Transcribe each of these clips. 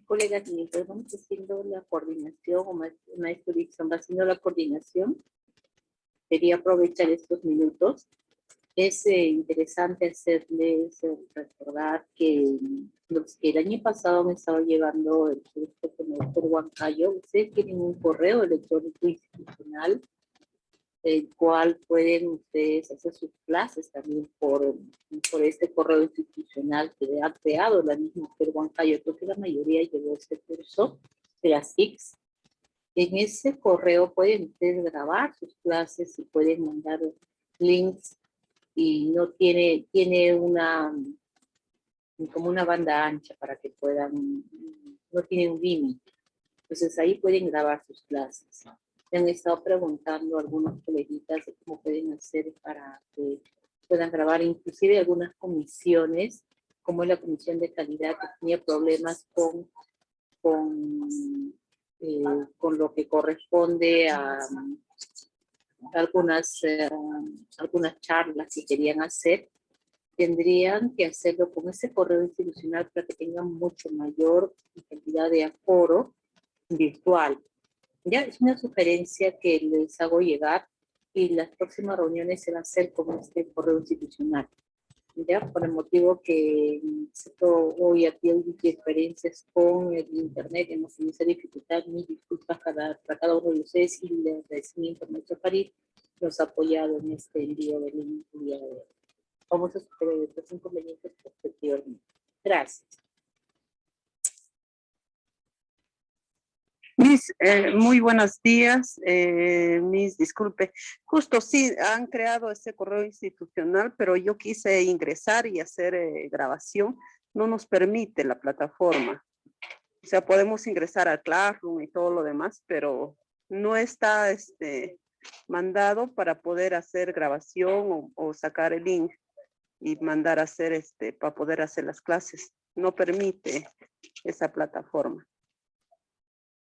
Colegas, mientras vamos haciendo la coordinación, o maestro Dixon va haciendo la coordinación, quería aprovechar estos minutos. Es interesante hacerles recordar que los que el año pasado han estado llevando el curso con el doctor Huancayo, ustedes tienen un correo electrónico institucional, el cual pueden ustedes hacer sus clases también por este correo institucional que ha creado la misma doctor Huancayo. Creo que la mayoría llevó este curso de las TICs. En ese correo pueden ustedes grabar sus clases y pueden mandar links, y no tiene como una banda ancha para que puedan, no tiene un límite. Entonces ahí pueden grabar sus clases. Me han estado preguntando algunos coleguitas de cómo pueden hacer para que puedan grabar, inclusive algunas comisiones, como la comisión de calidad, que tenía problemas con lo que corresponde a algunas charlas que querían hacer. Tendrían que hacerlo con ese correo institucional para que tengan mucho mayor cantidad de aforo virtual. Ya es una sugerencia que les hago llegar, y las próximas reuniones se van a hacer con este correo institucional. Ya, por el motivo que hoy aquí hay diferencias con el internet, hemos tenido esa dificultad. Mis disculpas para cada uno de ustedes, y el agradecimiento a nuestro Farid nos ha apoyado en este envío del día de hoy. Vamos a superar estos inconvenientes posteriormente. Gracias. Miss, muy buenos días. Miss, disculpe. Justo sí, han creado ese correo institucional, pero yo quise ingresar y hacer grabación. No nos permite la plataforma. O sea, podemos ingresar al Classroom y todo lo demás, pero no está mandado para poder hacer grabación o sacar el link y mandar a hacer para poder hacer las clases. No permite esa plataforma.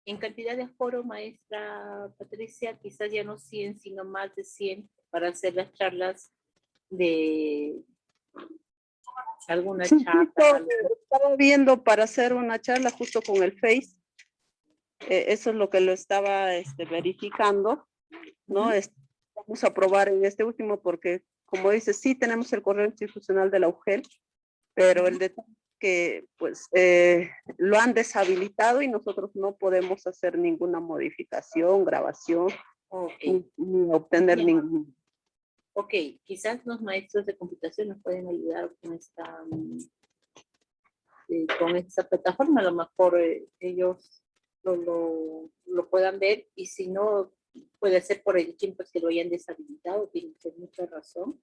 En cantidad de aforo, maestra Patricia, quizás ya no 100, sino más de 100 para hacer las charlas de alguna charla. Estaba viendo para hacer una charla justo con el Face. Eso es lo que lo estaba verificando, ¿no? Vamos a probar en este último porque, como dice, sí tenemos el correo institucional de la UGEL, pero el detalle es que pues lo han deshabilitado y nosotros no podemos hacer ninguna modificación, grabación, Ok, ni obtener bien. ningún. Ok, quizás los maestros de computación nos pueden ayudar con esta plataforma. A lo mejor ellos lo puedan ver y si no, puede ser por el tiempo que lo hayan deshabilitado, tiene mucha razón,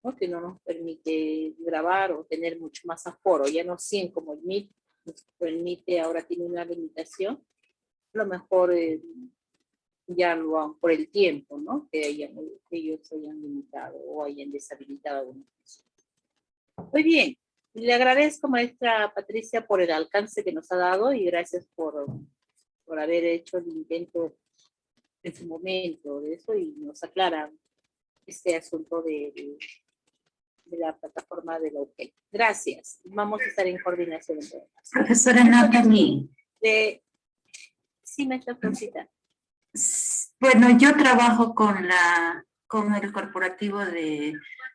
¿no? Que no nos permite grabar o tener mucho más aforo, ya no 100 como el Meet, nos permite, ahora tiene una limitación, a lo mejor ya lo han por el tiempo, ¿no? Que ellos hayan limitado o hayan deshabilitado alguna cosa. Muy bien, le agradezco, maestra Patricia, por el alcance que nos ha dado y gracias por haber hecho el intento en su momento de eso y nos aclara este asunto de la plataforma de la UGEL. Gracias. Vamos a estar en coordinación. Profesora Natalie. Sí, maestra Florcita. Bueno, yo trabajo con el corporativo de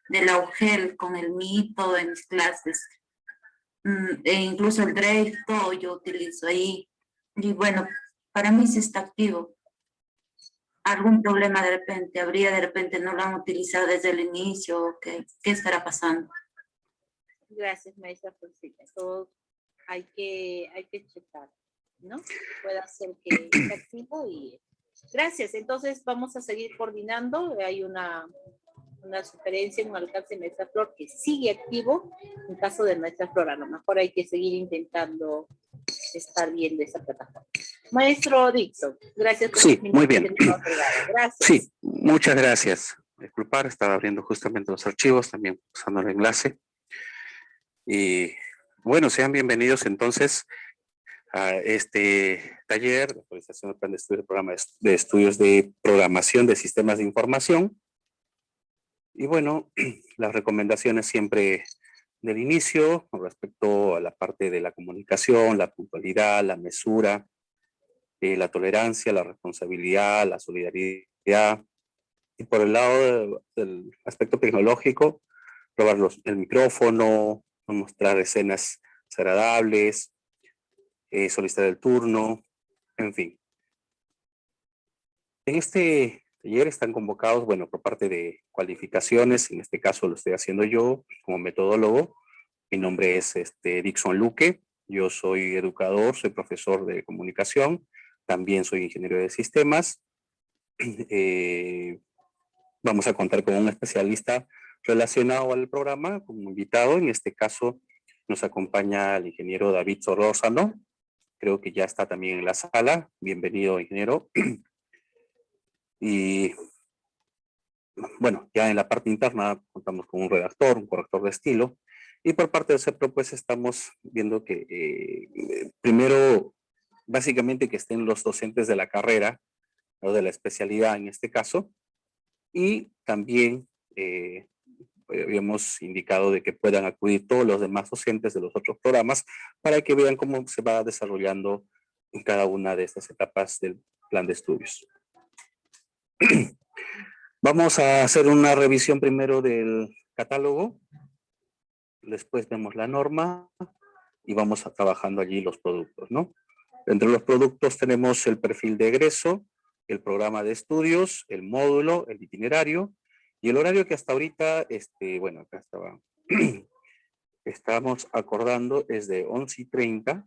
la UGEL, con el MIT, todo en mis clases. E incluso el Drive, todo yo utilizo ahí. Y bueno, para mí sí está activo. ¿Algún problema de repente? ¿Habría de repente no lo han utilizado desde el inicio? ¿Qué estará pasando? Gracias, maestra Florcita. Todo hay que checar, ¿no? Puede ser que esté activo y... Gracias. Entonces vamos a seguir coordinando. Hay una sugerencia, un alcance de maestra Flor que sigue activo. En caso de maestra Flor, a lo mejor hay que seguir intentando estar viendo esa plataforma. Maestro Dixon, gracias por Sí, muy bien. Gracias. Sí, muchas gracias. Disculpar, estaba abriendo justamente los archivos, también usando el enlace. Y bueno, sean bienvenidos entonces a este taller de actualización del plan de estudio del programa de estudios de programación de sistemas de información. Y bueno, las recomendaciones siempre del inicio con respecto a la parte de la comunicación, la puntualidad, la mesura, la tolerancia, la responsabilidad, la solidaridad. Y por el lado del aspecto tecnológico, probar el micrófono, mostrar escenas agradables, solicitar el turno, en fin. En este taller están convocados, bueno, por parte de cualificaciones, en este caso lo estoy haciendo yo como metodólogo. Mi nombre es Dixon Luque, yo soy educador, soy profesor de comunicación, también soy ingeniero de sistemas. Vamos a contar con un especialista relacionado al programa como invitado. En este caso nos acompaña el ingeniero David Sorrózano. Creo que ya está también en la sala. Bienvenido, ingeniero. Y bueno, ya en la parte interna contamos con un redactor, un corrector de estilo. Y por parte de CEPRO, pues estamos viendo que primero, básicamente que estén los docentes de la carrera, o de la especialidad en este caso, y también habíamos indicado de que puedan acudir todos los demás docentes de los otros programas para que vean cómo se va desarrollando en cada una de estas etapas del plan de estudios. Vamos a hacer una revisión primero del catálogo, después vemos la norma y vamos trabajando allí los productos, ¿no? Entre los productos tenemos el perfil de egreso, el programa de estudios, el módulo, el itinerario y el horario que hasta ahorita, bueno, acá estaba, estamos acordando es de 11:30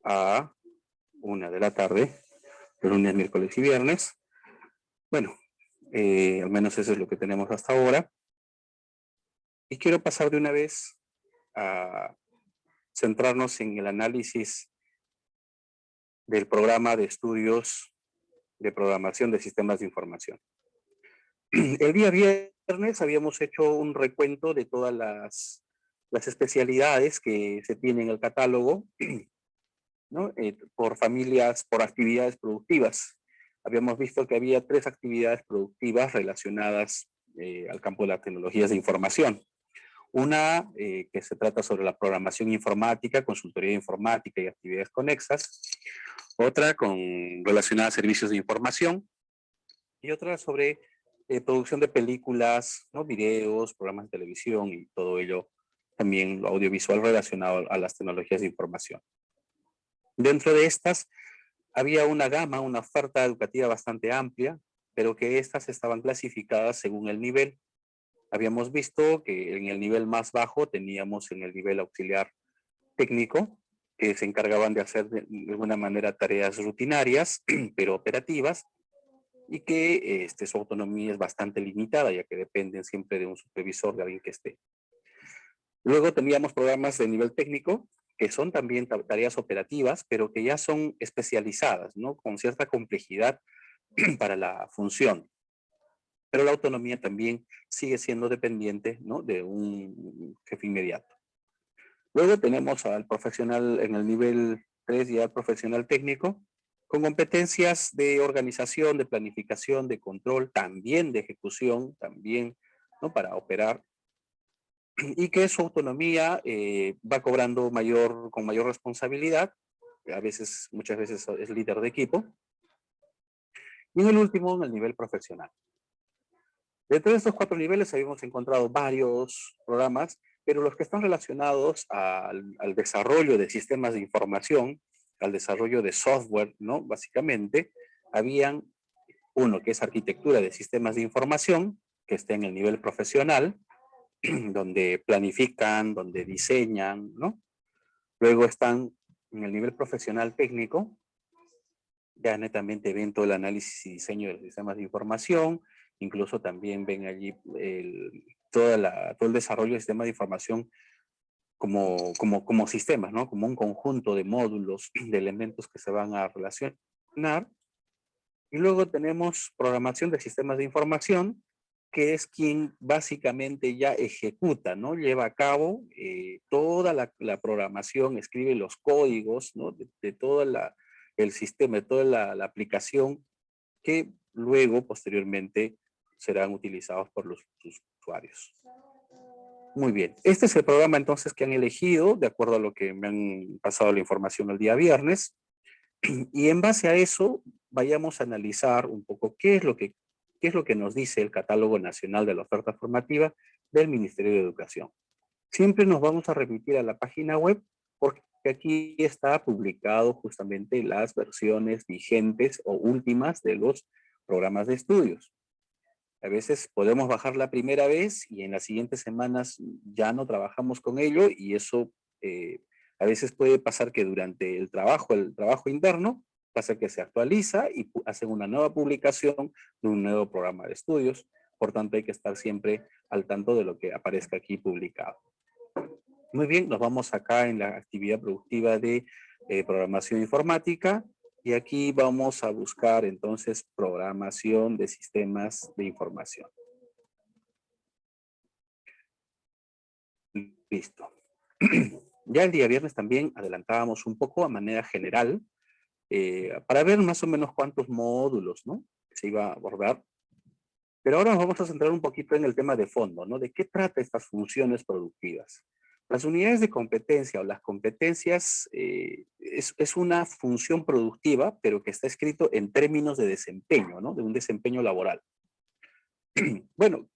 a 1 de la tarde, de lunes, miércoles y viernes. Bueno, al menos eso es lo que tenemos hasta ahora. Y quiero pasar de una vez a centrarnos en el análisis del programa de estudios de programación de sistemas de información. El día viernes habíamos hecho un recuento de todas las especialidades que se tienen en el catálogo, ¿no? Por familias, por actividades productivas. Habíamos visto que había 3 actividades productivas relacionadas al campo de las tecnologías de información. Una que se trata sobre la programación informática, consultoría informática y actividades conexas. Otra relacionada a servicios de información. Y otra sobre producción de películas, ¿no? Videos, programas de televisión y todo ello también lo audiovisual relacionado a las tecnologías de información. Dentro de estas había una gama, una oferta educativa bastante amplia, pero que estas estaban clasificadas según el nivel. Habíamos visto que en el nivel más bajo teníamos en el nivel auxiliar técnico, que se encargaban de hacer de alguna manera tareas rutinarias, pero operativas, y que su autonomía es bastante limitada, ya que dependen siempre de un supervisor, de alguien que esté. Luego teníamos programas de nivel técnico, que son también tareas operativas, pero que ya son especializadas, ¿no? Con cierta complejidad para la función. Pero la autonomía también sigue siendo dependiente, ¿no? De un jefe inmediato. Luego tenemos al profesional en el nivel 3, ya profesional técnico, con competencias de organización, de planificación, de control, también de ejecución, también, ¿no? Para operar, y que su autonomía va cobrando con mayor responsabilidad, a veces, muchas veces es líder de equipo. Y en el último, en el nivel profesional. Dentro de estos 4 niveles habíamos encontrado varios programas, pero los que están relacionados al desarrollo de sistemas de información, al desarrollo de software, ¿no? Básicamente, habían uno que es arquitectura de sistemas de información, que está en el nivel profesional, donde planifican, donde diseñan, ¿no? Luego están en el nivel profesional técnico, ya netamente ven todo el análisis y diseño de los sistemas de información, incluso también ven allí todo el desarrollo de sistemas de información como sistemas, ¿no? Como un conjunto de módulos, de elementos que se van a relacionar. Y luego tenemos programación de sistemas de información, que es quien básicamente ya ejecuta, ¿no? Lleva a cabo toda la programación, escribe los códigos, ¿no? De todo el sistema, de toda la aplicación, que luego, posteriormente, serán utilizados por los usuarios. Muy bien. Este es el programa entonces que han elegido, de acuerdo a lo que me han pasado la información el día viernes. Y en base a eso, vayamos a analizar un poco qué es lo que nos dice el Catálogo Nacional de la Oferta Formativa del Ministerio de Educación. Siempre nos vamos a remitir a la página web porque aquí está publicado justamente las versiones vigentes o últimas de los programas de estudios. A veces podemos bajar la primera vez y en las siguientes semanas ya no trabajamos con ello, y eso a veces puede pasar que durante el trabajo interno, pasa que se actualiza y hacen una nueva publicación de un nuevo programa de estudios. Por tanto, hay que estar siempre al tanto de lo que aparezca aquí publicado. Muy bien, nos vamos acá en la actividad productiva de programación informática. Y aquí vamos a buscar entonces programación de sistemas de información. Listo. Ya el día viernes también adelantábamos un poco a manera general para ver más o menos cuántos módulos, ¿no? Se iba a abordar. Pero ahora nos vamos a centrar un poquito en el tema de fondo, ¿no? ¿De qué trata estas funciones productivas? Las unidades de competencia o las competencias es una función productiva, pero que está escrito en términos de desempeño, ¿no? De un desempeño laboral. Bueno,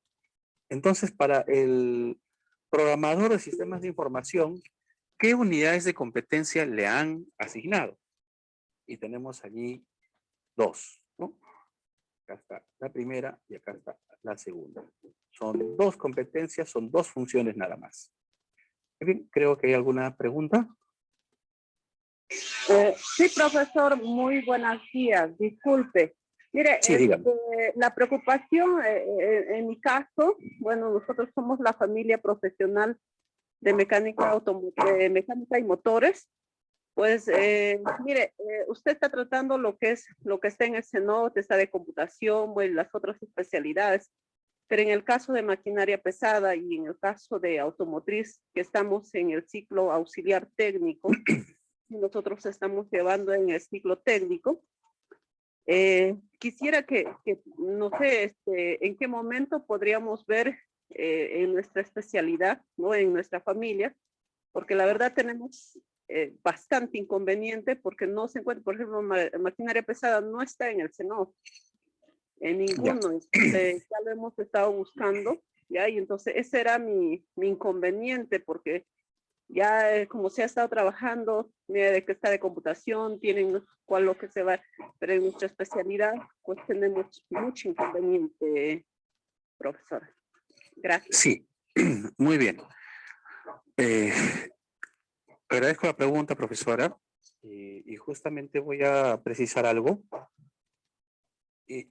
entonces para el programador de sistemas de información, ¿qué unidades de competencia le han asignado? Y tenemos allí 2, ¿no? Acá está la primera y acá está la segunda. Son 2 competencias, son 2 funciones nada más. Bien, creo que hay alguna pregunta. Sí, profesor, muy buenos días. Disculpe. Mire, Sí, dígame. la preocupación en mi caso, bueno, nosotros somos la familia profesional de mecánica y motores. Pues, mire, usted está tratando lo que está en el CENOT, está de computación, bueno, las otras especialidades. Pero en el caso de maquinaria pesada y en el caso de automotriz, que estamos en el ciclo auxiliar técnico, nosotros estamos llevando en el ciclo técnico. Quisiera que, no sé, en qué momento podríamos ver en nuestra especialidad, ¿no? En nuestra familia, porque la verdad tenemos bastante inconveniente porque no se encuentra, por ejemplo, maquinaria pesada no está en el CENOT. En ninguno, ya lo hemos estado buscando ¿ya? Y entonces ese era mi inconveniente, porque ya como se ha estado trabajando, mira, de que está de computación, tienen cuál lo que se va, pero en nuestra especialidad, pues tenemos mucho inconveniente, profesora. Gracias. Sí, muy bien. Agradezco la pregunta, profesora, y justamente voy a precisar algo.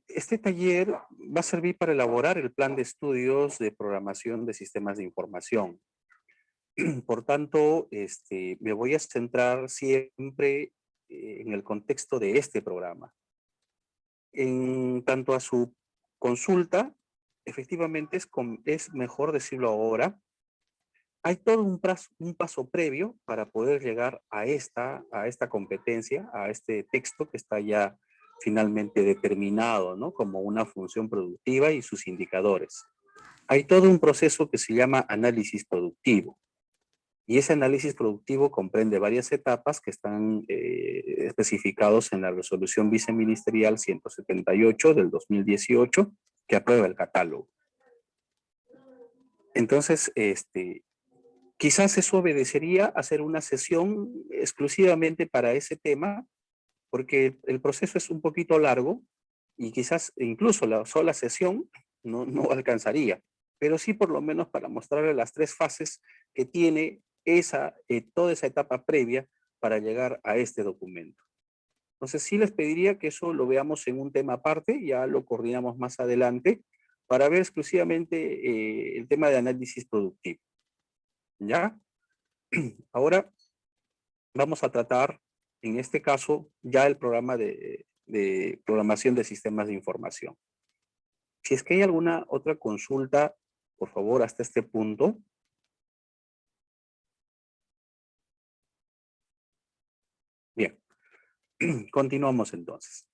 Este taller va a servir para elaborar el plan de estudios de programación de sistemas de información. Por tanto, me voy a centrar siempre en el contexto de este programa. En tanto a su consulta, efectivamente es mejor decirlo ahora. Hay todo un paso previo para poder llegar a esta competencia, a este texto que está ya finalmente determinado, ¿no? Como una función productiva y sus indicadores. Hay todo un proceso que se llama análisis productivo. Y ese análisis productivo comprende varias etapas que están especificados en la resolución viceministerial 178 del 2018 que aprueba el catálogo. Entonces, quizás eso obedecería a hacer una sesión exclusivamente para ese tema, porque el proceso es un poquito largo y quizás incluso la sola sesión no alcanzaría, pero sí por lo menos para mostrarle las tres fases que tiene toda esa etapa previa para llegar a este documento. Entonces sí les pediría que eso lo veamos en un tema aparte, ya lo coordinamos más adelante, para ver exclusivamente el tema de análisis productivo. ¿Ya? Ahora vamos a tratar, en este caso, ya el programa de programación de sistemas de información. Si es que hay alguna otra consulta, por favor, hasta este punto. Bien, continuamos entonces.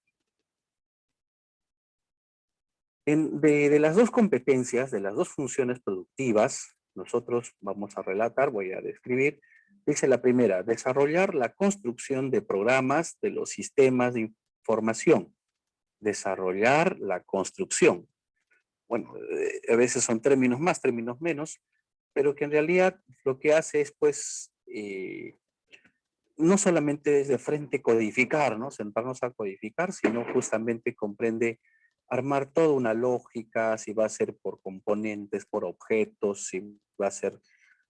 De las dos competencias, de las dos funciones productivas, nosotros vamos a relatar, voy a describir. Dice la primera, desarrollar la construcción de programas de los sistemas de información. Desarrollar la construcción. Bueno, a veces son términos más, términos menos, pero que en realidad lo que hace es, pues, no solamente desde frente codificar, ¿no? Sentarnos a codificar, sino justamente comprende armar toda una lógica, si va a ser por componentes, por objetos, si va a ser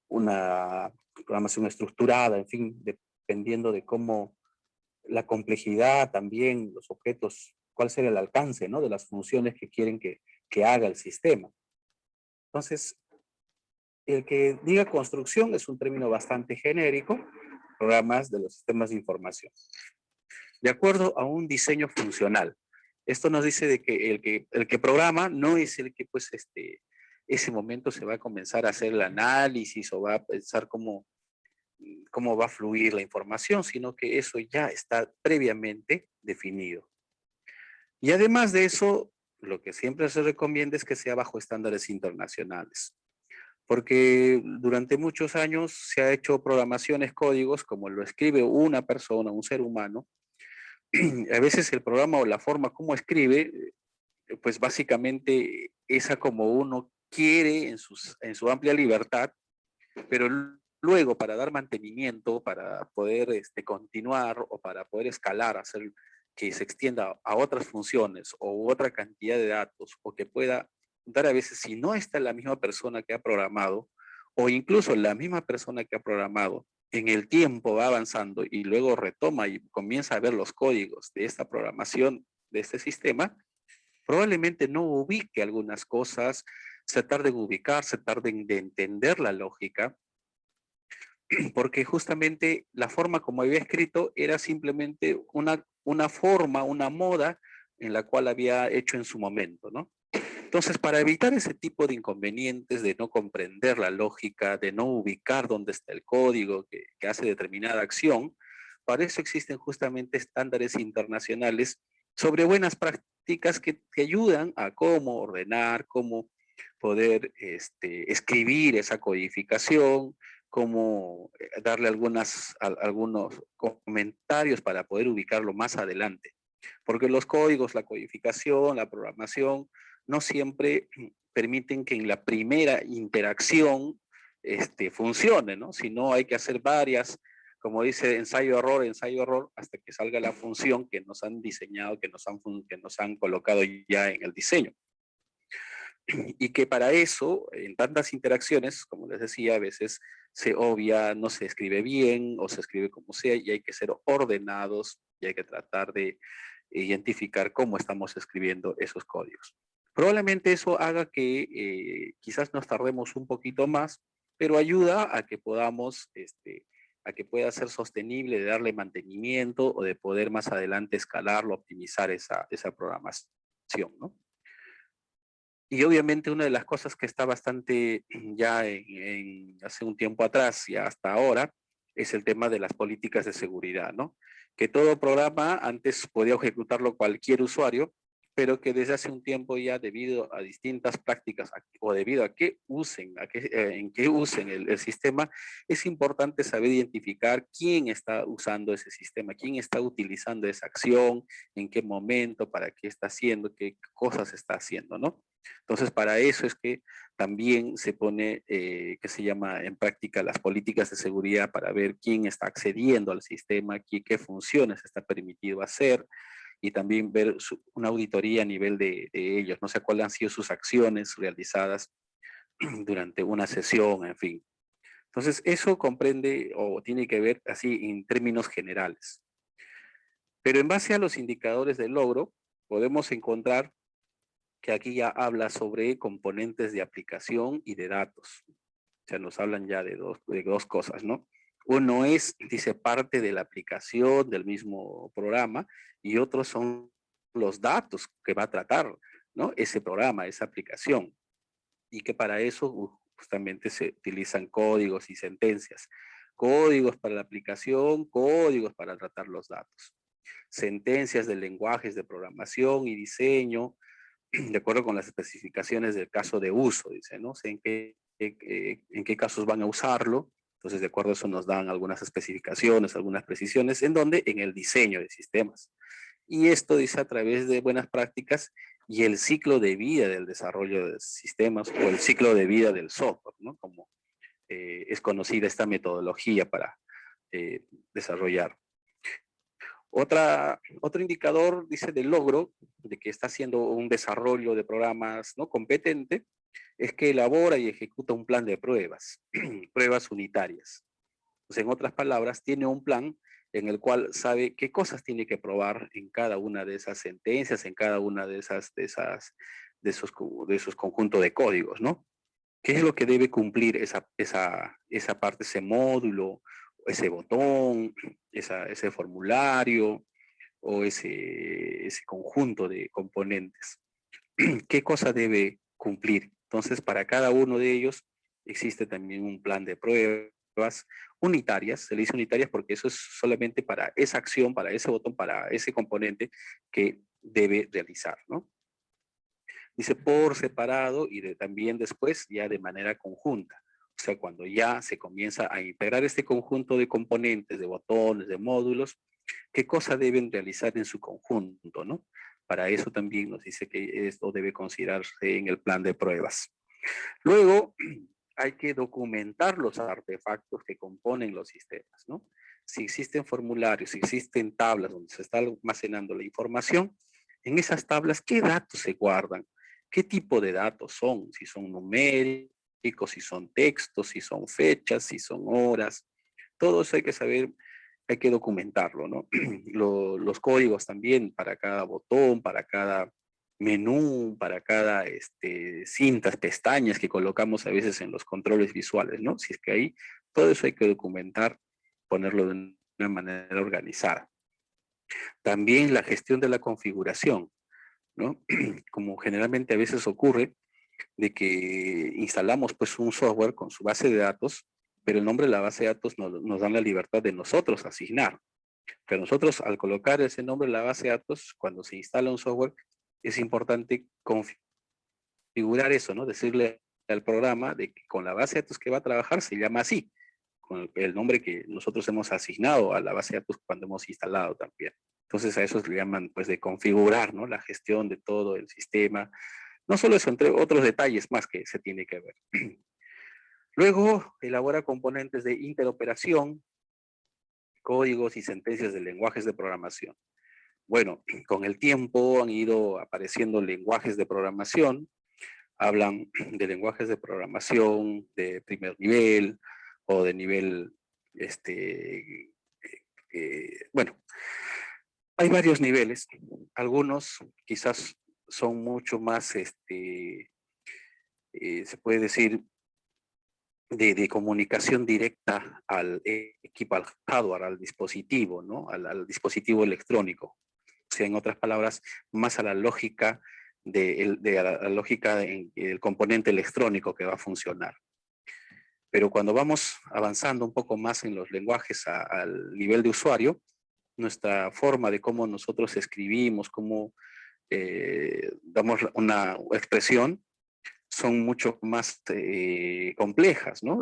una programación estructurada, en fin, dependiendo de cómo la complejidad también, los objetos, cuál será el alcance, ¿no? De las funciones que quieren que haga el sistema. Entonces, el que diga construcción es un término bastante genérico, programas de los sistemas de información. De acuerdo a un diseño funcional. Esto nos dice de que el que programa no es el que, pues, ese momento se va a comenzar a hacer el análisis o va a pensar cómo va a fluir la información, sino que eso ya está previamente definido. Y además de eso, lo que siempre se recomienda es que sea bajo estándares internacionales, porque durante muchos años se ha hecho programaciones, códigos, como lo escribe una persona, un ser humano. A veces el programa o la forma como escribe, pues básicamente esa como uno quiere en su amplia libertad, pero luego para dar mantenimiento, para poder continuar o para poder escalar, hacer que se extienda a otras funciones o otra cantidad de datos o que pueda dar a veces, si no está la misma persona que ha programado o incluso la misma persona que ha programado, en el tiempo va avanzando y luego retoma y comienza a ver los códigos de esta programación, de este sistema, probablemente no ubique algunas cosas, se tarde en ubicar, se tarde en entender la lógica, porque justamente la forma como había escrito era simplemente una forma, una moda en la cual había hecho en su momento, ¿no? Entonces, para evitar ese tipo de inconvenientes, de no comprender la lógica, de no ubicar dónde está el código que hace determinada acción, para eso existen justamente estándares internacionales sobre buenas prácticas que ayudan a cómo ordenar, cómo poder escribir esa codificación, cómo darle algunos comentarios para poder ubicarlo más adelante. Porque los códigos, la codificación, la programación, no siempre permiten que en la primera interacción funcione, ¿no? Si no, hay que hacer varias, como dice, ensayo, error, hasta que salga la función que nos han diseñado, que nos han colocado ya en el diseño. Y que para eso, en tantas interacciones, como les decía, a veces se obvia, no se escribe bien o se escribe como sea, y hay que ser ordenados y hay que tratar de identificar cómo estamos escribiendo esos códigos. Probablemente eso haga que quizás nos tardemos un poquito más, pero ayuda a que podamos, a que pueda ser sostenible, de darle mantenimiento o de poder más adelante escalarlo, optimizar esa programación, ¿no? Y obviamente una de las cosas que está bastante ya hace un tiempo atrás y hasta ahora es el tema de las políticas de seguridad, ¿no? Que todo programa antes podía ejecutarlo cualquier usuario, pero que desde hace un tiempo ya debido a distintas prácticas o debido a que usen, en que usen el sistema, es importante saber identificar quién está usando ese sistema, quién está utilizando esa acción, en qué momento, para qué está haciendo, qué cosas está haciendo, ¿no? Entonces, para eso es que también se pone, que se llama en práctica las políticas de seguridad para ver quién está accediendo al sistema, qué funciones está permitido hacer y también ver una auditoría a nivel de ellos, no sé cuáles han sido sus acciones realizadas durante una sesión, en fin. Entonces, eso comprende o tiene que ver así en términos generales. Pero en base a los indicadores de logro, podemos encontrar que aquí ya habla sobre componentes de aplicación y de datos. O sea, nos hablan ya de dos cosas, ¿no? Uno es, dice, parte de la aplicación del mismo programa y otros son los datos que va a tratar, ¿no? Ese programa, esa aplicación. Y que para eso justamente se utilizan códigos y sentencias. Códigos para la aplicación, códigos para tratar los datos. Sentencias de lenguajes de programación y diseño, de acuerdo con las especificaciones del caso de uso, dice, ¿no? Sé en qué casos van a usarlo. Entonces, de acuerdo a eso nos dan algunas especificaciones, algunas precisiones, en donde en el diseño de sistemas. Y esto dice a través de buenas prácticas y el ciclo de vida del desarrollo de sistemas o el ciclo de vida del software, ¿no? Como es conocida esta metodología para desarrollar. Otro indicador, dice, del logro, de que está haciendo un desarrollo de programas, ¿no?, competente, es que elabora y ejecuta un plan de pruebas, pruebas unitarias. Pues en otras palabras, tiene un plan en el cual sabe qué cosas tiene que probar en cada una de esas sentencias, en cada una de esos conjuntos de códigos, ¿no? ¿Qué es lo que debe cumplir esa parte, ese módulo, ese botón, ese formulario o ese conjunto de componentes? ¿Qué cosa debe cumplir? Entonces, para cada uno de ellos existe también un plan de pruebas unitarias. Se le dice unitarias porque eso es solamente para esa acción, para ese botón, para ese componente que debe realizar, ¿no? Dice por separado y también después ya de manera conjunta. O sea, cuando ya se comienza a integrar este conjunto de componentes, de botones, de módulos, ¿qué cosa deben realizar en su conjunto, no? Para eso también nos dice que esto debe considerarse en el plan de pruebas. Luego, hay que documentar los artefactos que componen los sistemas, ¿no? Si existen formularios, si existen tablas donde se está almacenando la información, en esas tablas, ¿qué datos se guardan? ¿Qué tipo de datos son? Si son numéricos, si son textos, si son fechas, si son horas. Todo eso hay que saber, hay que documentarlo, ¿no? Los códigos también para cada botón, para cada menú, para cada cintas, pestañas que colocamos a veces en los controles visuales, ¿no? Si es que ahí, todo eso hay que documentar, ponerlo de una manera organizada. También la gestión de la configuración, ¿no? Como generalmente a veces ocurre, de que instalamos pues un software con su base de datos, pero el nombre de la base de datos nos dan la libertad de nosotros asignar. Pero nosotros al colocar ese nombre en la base de datos, cuando se instala un software, es importante configurar eso, ¿no? Decirle al programa de que con la base de datos que va a trabajar se llama así, con el nombre que nosotros hemos asignado a la base de datos cuando hemos instalado también. Entonces a eso le llaman pues de configurar, ¿no? La gestión de todo el sistema, No solo eso, entre otros detalles más que se tiene que ver. Luego, elabora componentes de interoperación, códigos y sentencias de lenguajes de programación. Bueno, con el tiempo han ido apareciendo lenguajes de programación, hablan de lenguajes de programación de primer nivel o de nivel, bueno, hay varios niveles. Algunos quizás son mucho más, se puede decir, de comunicación directa al equipo, al hardware, al dispositivo, ¿no? Al dispositivo electrónico. O sea, en otras palabras, más a la lógica la lógica del componente electrónico que va a funcionar. Pero cuando vamos avanzando un poco más en los lenguajes al nivel de usuario, nuestra forma de cómo nosotros escribimos, cómo damos una expresión, son mucho más complejas, ¿no?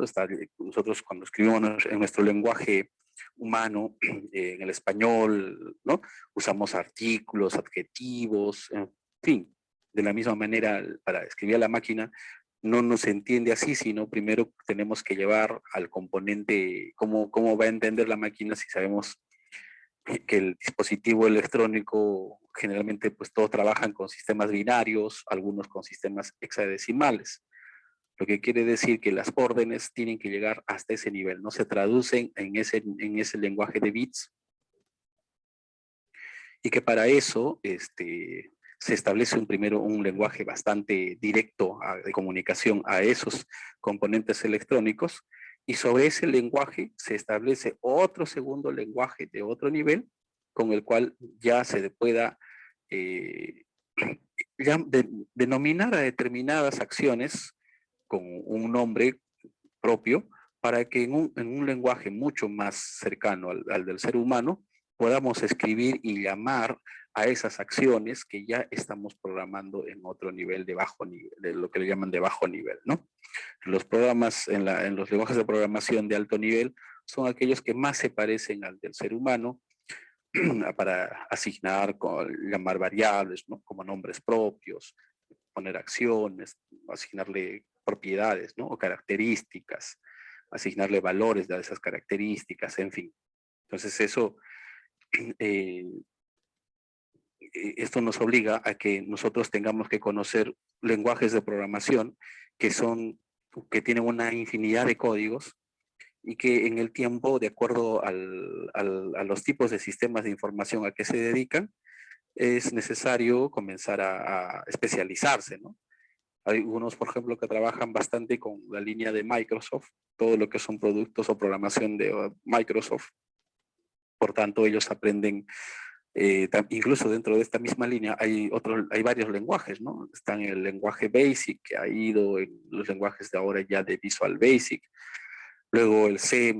Nosotros cuando escribimos en nuestro lenguaje humano, en el español, ¿no? Usamos artículos, adjetivos, en fin. De la misma manera, para escribir a la máquina, no nos entiende así, sino primero tenemos que llevar al componente, cómo va a entender la máquina si sabemos que el dispositivo electrónico generalmente pues todos trabajan con sistemas binarios, algunos con sistemas hexadecimales. Lo que quiere decir que las órdenes tienen que llegar hasta ese nivel, no se traducen en ese lenguaje de bits. Y que para eso se establece primero un lenguaje bastante directo de comunicación a esos componentes electrónicos, y sobre ese lenguaje se establece otro segundo lenguaje de otro nivel con el cual ya se pueda denominar a determinadas acciones con un nombre propio para que en un lenguaje mucho más cercano al del ser humano podamos escribir y llamar a esas acciones que ya estamos programando en otro nivel de bajo nivel, de lo que le llaman de bajo nivel, ¿no? Los programas en los lenguajes de programación de alto nivel son aquellos que más se parecen al del ser humano para asignar, llamar variables, ¿no? Como nombres propios, poner acciones, asignarle propiedades, ¿no? O características, asignarle valores de esas características, en fin. Entonces eso, esto nos obliga a que nosotros tengamos que conocer lenguajes de programación que tienen una infinidad de códigos y que en el tiempo, de acuerdo a los tipos de sistemas de información a que se dedican, es necesario comenzar a especializarse, ¿no? Hay algunos, por ejemplo, que trabajan bastante con la línea de Microsoft, todo lo que son productos o programación de Microsoft. Por tanto, ellos aprenden, incluso dentro de esta misma línea, hay varios lenguajes, ¿no? Están el lenguaje Basic, que ha ido en los lenguajes de ahora ya de Visual Basic. Luego el C++,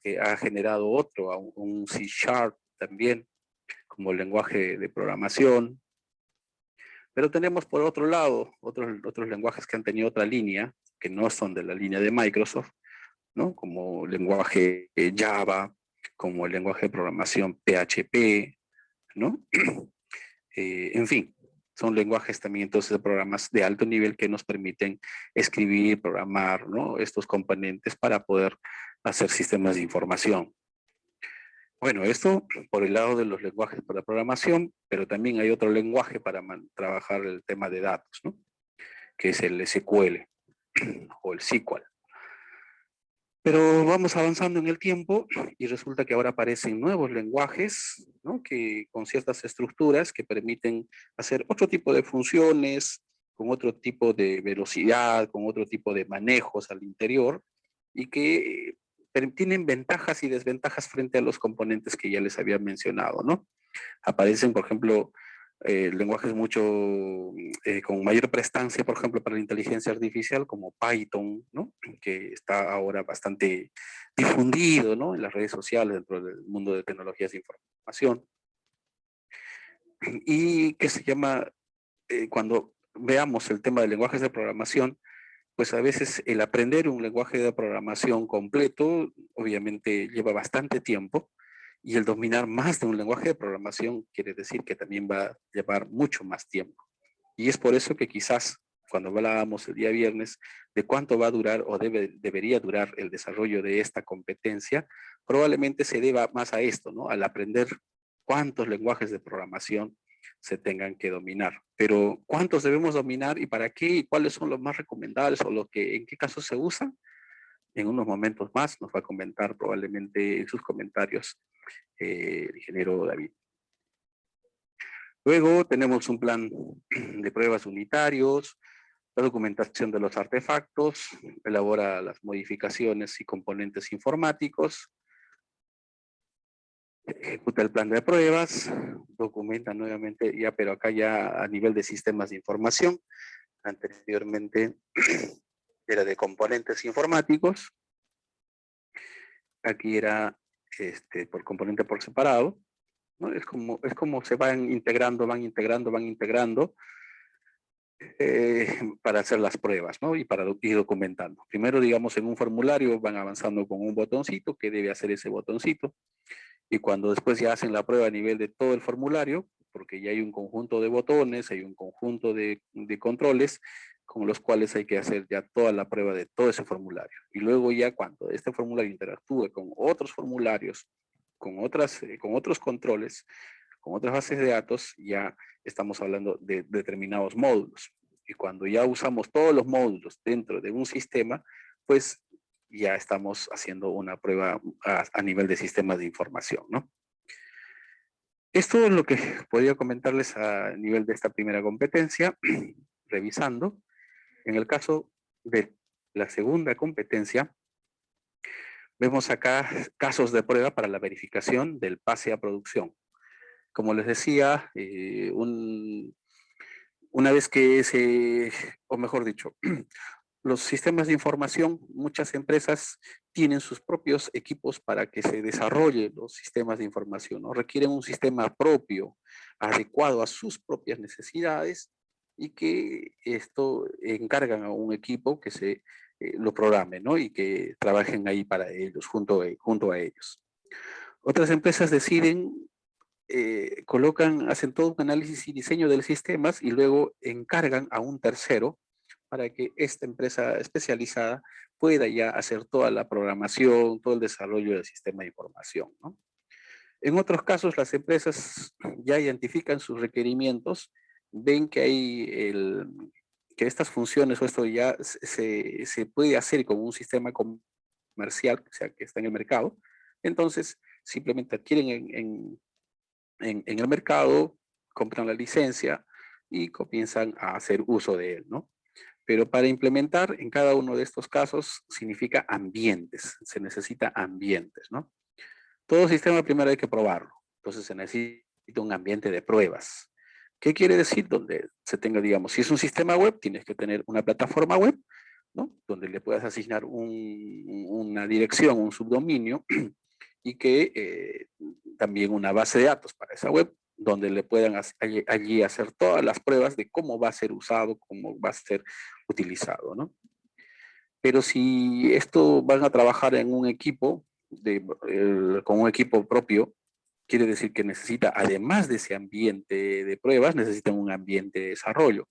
que ha generado otro, un C# también, como el lenguaje de programación. Pero tenemos por otro lado otros lenguajes que han tenido otra línea, que no son de la línea de Microsoft, ¿no? Como el lenguaje Java, como el lenguaje de programación PHP, ¿no? En fin, son lenguajes también entonces de programas de alto nivel que nos permiten escribir, programar, ¿no? Estos componentes para poder hacer sistemas de información. Bueno, esto por el lado de los lenguajes para programación, pero también hay otro lenguaje para trabajar el tema de datos, ¿no? Que es el SQL o el SQL. Pero vamos avanzando en el tiempo y resulta que ahora aparecen nuevos lenguajes, ¿no? Que con ciertas estructuras que permiten hacer otro tipo de funciones, con otro tipo de velocidad, con otro tipo de manejos al interior, y que tienen ventajas y desventajas frente a los componentes que ya les había mencionado, ¿no? Aparecen, por ejemplo, lenguajes con mayor prestancia, por ejemplo, para la inteligencia artificial, como Python, ¿no? Que está ahora bastante difundido, ¿no? En las redes sociales, dentro del mundo de tecnologías de información. Y que se llama, cuando veamos el tema de lenguajes de programación, pues a veces el aprender un lenguaje de programación completo, obviamente lleva bastante tiempo, y el dominar más de un lenguaje de programación quiere decir que también va a llevar mucho más tiempo. Y es por eso que quizás cuando hablábamos el día viernes de cuánto va a durar o debería durar el desarrollo de esta competencia, probablemente se deba más a esto, ¿no? Al aprender cuántos lenguajes de programación se tengan que dominar. Pero ¿cuántos debemos dominar y para qué? ¿Y cuáles son los más recomendables o los que en qué casos se usan? En unos momentos más nos va a comentar probablemente en sus comentarios el ingeniero David. Luego tenemos un plan de pruebas unitarios, la documentación de los artefactos, elabora las modificaciones y componentes informáticos, ejecuta el plan de pruebas, documenta nuevamente ya, pero acá ya a nivel de sistemas de información, anteriormente era de componentes informáticos, aquí era por componente por separado, ¿no? Es como se van integrando, para hacer las pruebas, ¿no? Y para ir documentando. Primero, digamos, en un formulario van avanzando con un botoncito, que debe hacer ese botoncito, y cuando después ya hacen la prueba a nivel de todo el formulario, porque ya hay un conjunto de botones, hay un conjunto de controles, con los cuales hay que hacer ya toda la prueba de todo ese formulario. Y luego ya cuando este formulario interactúe con otros formularios, con otros controles, con otras bases de datos, ya estamos hablando de determinados módulos. Y cuando ya usamos todos los módulos dentro de un sistema, pues ya estamos haciendo una prueba a nivel de sistemas de información, ¿no? Esto es lo que podría comentarles a nivel de esta primera competencia, revisando. En el caso de la segunda competencia, vemos acá casos de prueba para la verificación del pase a producción. Como les decía, una vez que o mejor dicho, los sistemas de información, muchas empresas tienen sus propios equipos para que se desarrollen los sistemas de información, ¿no? Requieren un sistema propio, adecuado a sus propias necesidades y que esto encargan a un equipo que lo programe, ¿no? Y que trabajen ahí para ellos, junto a ellos. Otras empresas deciden hacen todo un análisis y diseño de los sistemas y luego encargan a un tercero para que esta empresa especializada pueda ya hacer toda la programación, todo el desarrollo del sistema de información, ¿no? En otros casos, las empresas ya identifican sus requerimientos, ven que estas funciones o esto ya se puede hacer con un sistema comercial, o sea, que está en el mercado, entonces simplemente adquieren en el mercado, compran la licencia y comienzan a hacer uso de él, ¿no? Pero para implementar en cada uno de estos casos significa ambientes, se necesita ambientes, ¿no? Todo sistema primero hay que probarlo, entonces se necesita un ambiente de pruebas. ¿Qué quiere decir? Donde se tenga, digamos, si es un sistema web, tienes que tener una plataforma web, ¿no? Donde le puedas asignar una dirección, un subdominio, y que también una base de datos para esa web, donde le puedan allí hacer todas las pruebas de cómo va a ser usado, cómo va a ser utilizado, ¿no? Pero si esto van a trabajar en un equipo, con un equipo propio, quiere decir que necesita, además de ese ambiente de pruebas, necesitan un ambiente de desarrollo,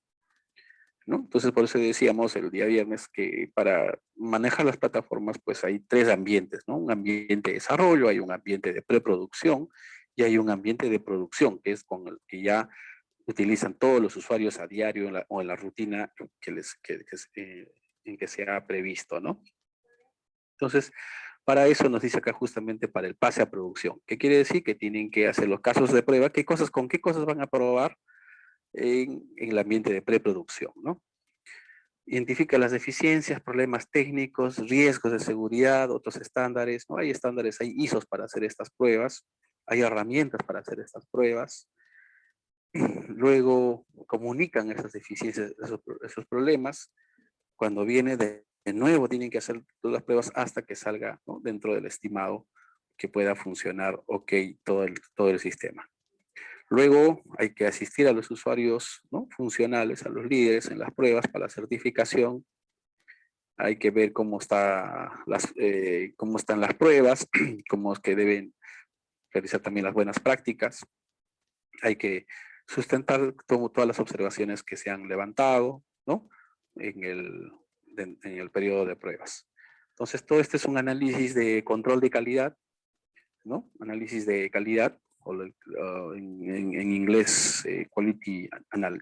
¿no? Entonces, por eso decíamos el día viernes que para manejar las plataformas, pues hay tres ambientes, ¿no? Un ambiente de desarrollo, hay un ambiente de preproducción y hay un ambiente de producción, que es con el que ya utilizan todos los usuarios a diario o en la rutina en que se ha previsto, ¿no? Entonces, para eso nos dice acá justamente para el pase a producción. ¿Qué quiere decir? Que tienen que hacer los casos de prueba, con qué cosas van a probar en el ambiente de preproducción, ¿no? Identifica las deficiencias, problemas técnicos, riesgos de seguridad, otros estándares, ¿no? Hay estándares, hay ISOs para hacer estas pruebas, hay herramientas para hacer estas pruebas. Luego comunican esas deficiencias, esos problemas. Cuando viene de nuevo tienen que hacer todas las pruebas hasta que salga, ¿no? Dentro del estimado que pueda funcionar ok todo el sistema. Luego hay que asistir a los usuarios, ¿no? Funcionales, a los líderes en las pruebas para la certificación. Hay que ver cómo están las pruebas, cómo es que deben realizar también las buenas prácticas. Hay que sustentar todas las observaciones que se han levantado, ¿no? En el periodo de pruebas. Entonces, todo este es un análisis de control de calidad, ¿no? Análisis de calidad, o en inglés, Quality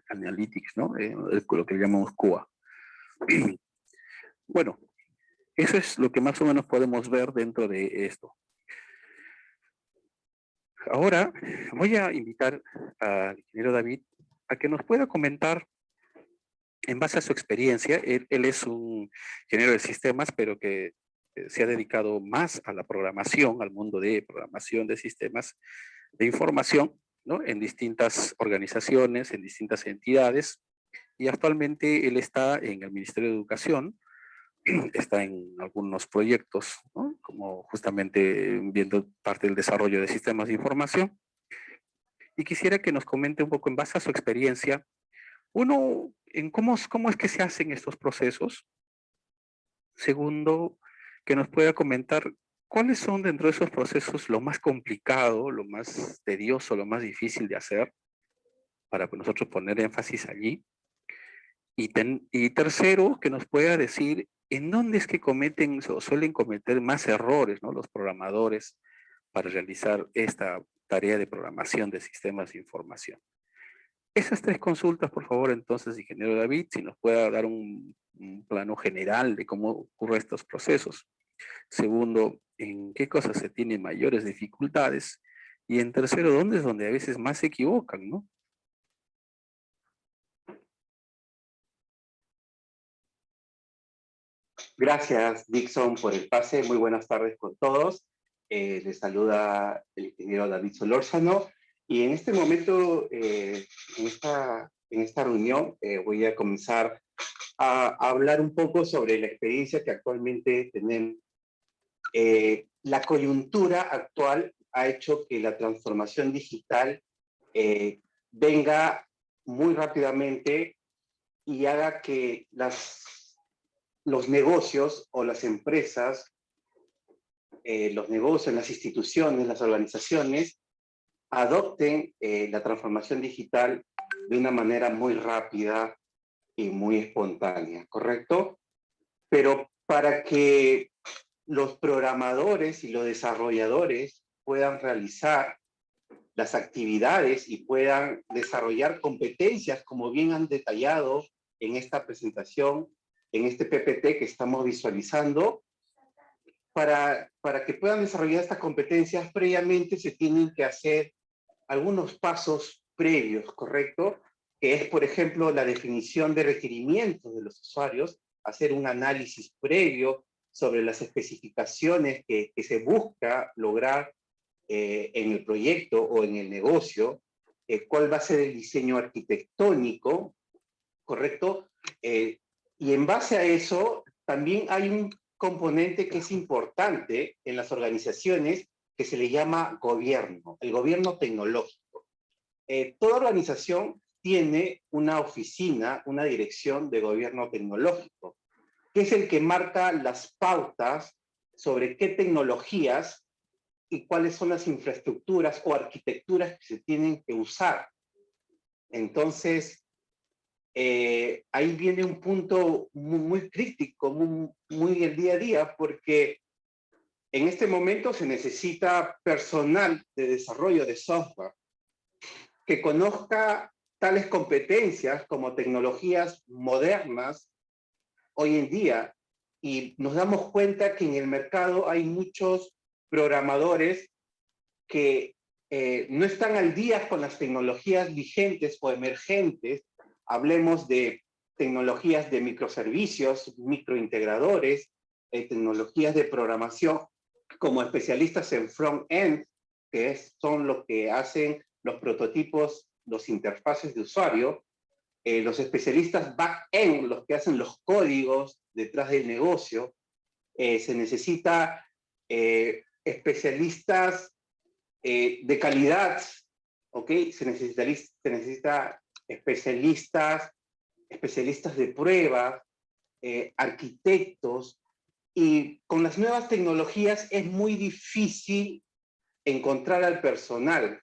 Analytics, ¿no? Lo que llamamos QA. Bueno, eso es lo que más o menos podemos ver dentro de esto. Ahora voy a invitar al ingeniero David a que nos pueda comentar, en base a su experiencia, él es un ingeniero de sistemas, pero que se ha dedicado más a la programación, al mundo de programación de sistemas de información, ¿no? En distintas organizaciones, en distintas entidades, y actualmente él está en el Ministerio de Educación, está en algunos proyectos, ¿no? Como justamente viendo parte del desarrollo de sistemas de información. Y quisiera que nos comente un poco, en base a su experiencia, uno, en cómo es que se hacen estos procesos. Segundo, que nos pueda comentar cuáles son dentro de esos procesos lo más complicado, lo más tedioso, lo más difícil de hacer, para nosotros poner énfasis allí. Y tercero, que nos pueda decir en dónde es que cometen o suelen cometer más errores, ¿no? Los programadores para realizar esta tarea de programación de sistemas de información. Esas tres consultas, por favor, entonces, ingeniero David, si nos pueda dar un plano general de cómo ocurren estos procesos. Segundo, en qué cosas se tienen mayores dificultades. Y en tercero, ¿dónde es donde a veces más se equivocan, ¿no? Gracias, Dixon, por el pase. Muy buenas tardes con todos. Les saluda el ingeniero David Solórzano. Y en este momento, en esta reunión, voy a comenzar a hablar un poco sobre la experiencia que actualmente tenemos. La coyuntura actual ha hecho que la transformación digital venga muy rápidamente y haga que los negocios o las empresas, los negocios, las instituciones, las organizaciones, adopten la transformación digital de una manera muy rápida y muy espontánea, ¿correcto? Pero para que los programadores y los desarrolladores puedan realizar las actividades y puedan desarrollar competencias, como bien han detallado en esta presentación, en este PPT que estamos visualizando, para que puedan desarrollar estas competencias, previamente se tienen que hacer algunos pasos previos, ¿correcto? Que es, por ejemplo, la definición de requerimientos de los usuarios, hacer un análisis previo sobre las especificaciones que se busca lograr en el proyecto o en el negocio, cuál va a ser el diseño arquitectónico, ¿correcto? Y en base a eso, también hay un componente que es importante en las organizaciones que se le llama gobierno, el gobierno tecnológico. Toda organización tiene una oficina, una dirección de gobierno tecnológico, que es el que marca las pautas sobre qué tecnologías y cuáles son las infraestructuras o arquitecturas que se tienen que usar. Entonces, ahí viene un punto muy crítico, muy el día a día, porque en este momento se necesita personal de desarrollo de software que conozca tales competencias como tecnologías modernas hoy en día, y nos damos cuenta que en el mercado hay muchos programadores que no están al día con las tecnologías vigentes o emergentes. Hablemos de tecnologías de microservicios, microintegradores, tecnologías de programación como especialistas en front-end, que son los que hacen los prototipos, los interfaces de usuario, los especialistas back-end, los que hacen los códigos detrás del negocio. Se necesita especialistas de calidad, ¿ok? Se necesita especialistas de prueba, arquitectos, y con las nuevas tecnologías es muy difícil encontrar al personal.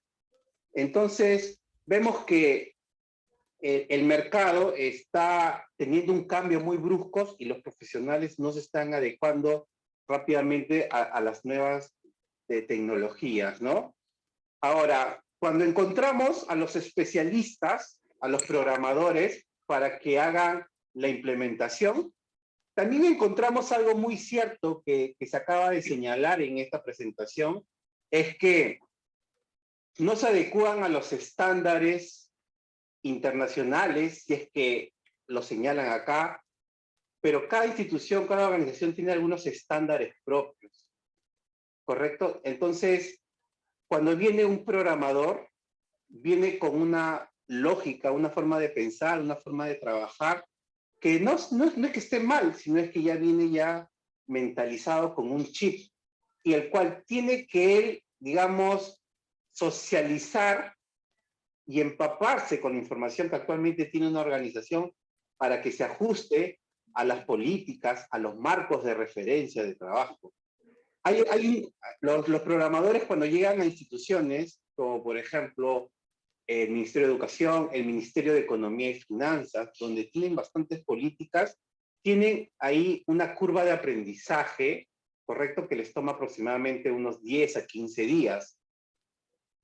Entonces, vemos que el mercado está teniendo un cambio muy brusco y los profesionales no se están adecuando rápidamente a las nuevas tecnologías, ¿no? Ahora, cuando encontramos a los especialistas, a los programadores, para que hagan la implementación, también encontramos algo muy cierto que se acaba de señalar en esta presentación, es que no se adecúan a los estándares internacionales, si es que lo señalan acá, pero cada institución, cada organización tiene algunos estándares propios, ¿correcto? Entonces, cuando viene un programador, viene con una lógica, una forma de pensar, una forma de trabajar, que no es que esté mal, sino es que ya viene ya mentalizado con un chip, y el cual tiene que él, digamos, socializar y empaparse con la información que actualmente tiene una organización para que se ajuste a las políticas, a los marcos de referencia de trabajo. Los programadores cuando llegan a instituciones, como por ejemplo el Ministerio de Educación, el Ministerio de Economía y Finanzas, donde tienen bastantes políticas, tienen ahí una curva de aprendizaje, ¿correcto? Que les toma aproximadamente unos 10 a 15 días.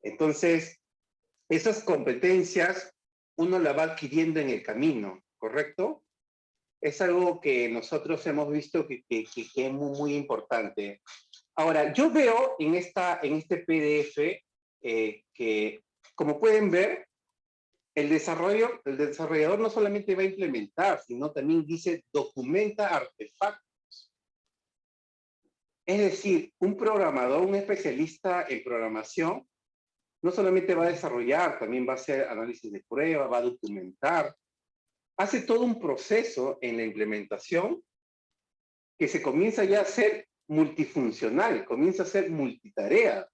Entonces, esas competencias uno las va adquiriendo en el camino, ¿correcto? Es algo que nosotros hemos visto que es muy, muy importante. Ahora, yo veo en este PDF que, como pueden ver, el desarrollador no solamente va a implementar, sino también dice documenta artefactos. Es decir, un programador, un especialista en programación, no solamente va a desarrollar, también va a hacer análisis de prueba, va a documentar, hace todo un proceso en la implementación que se comienza ya a ser multifuncional, comienza a ser multitarea.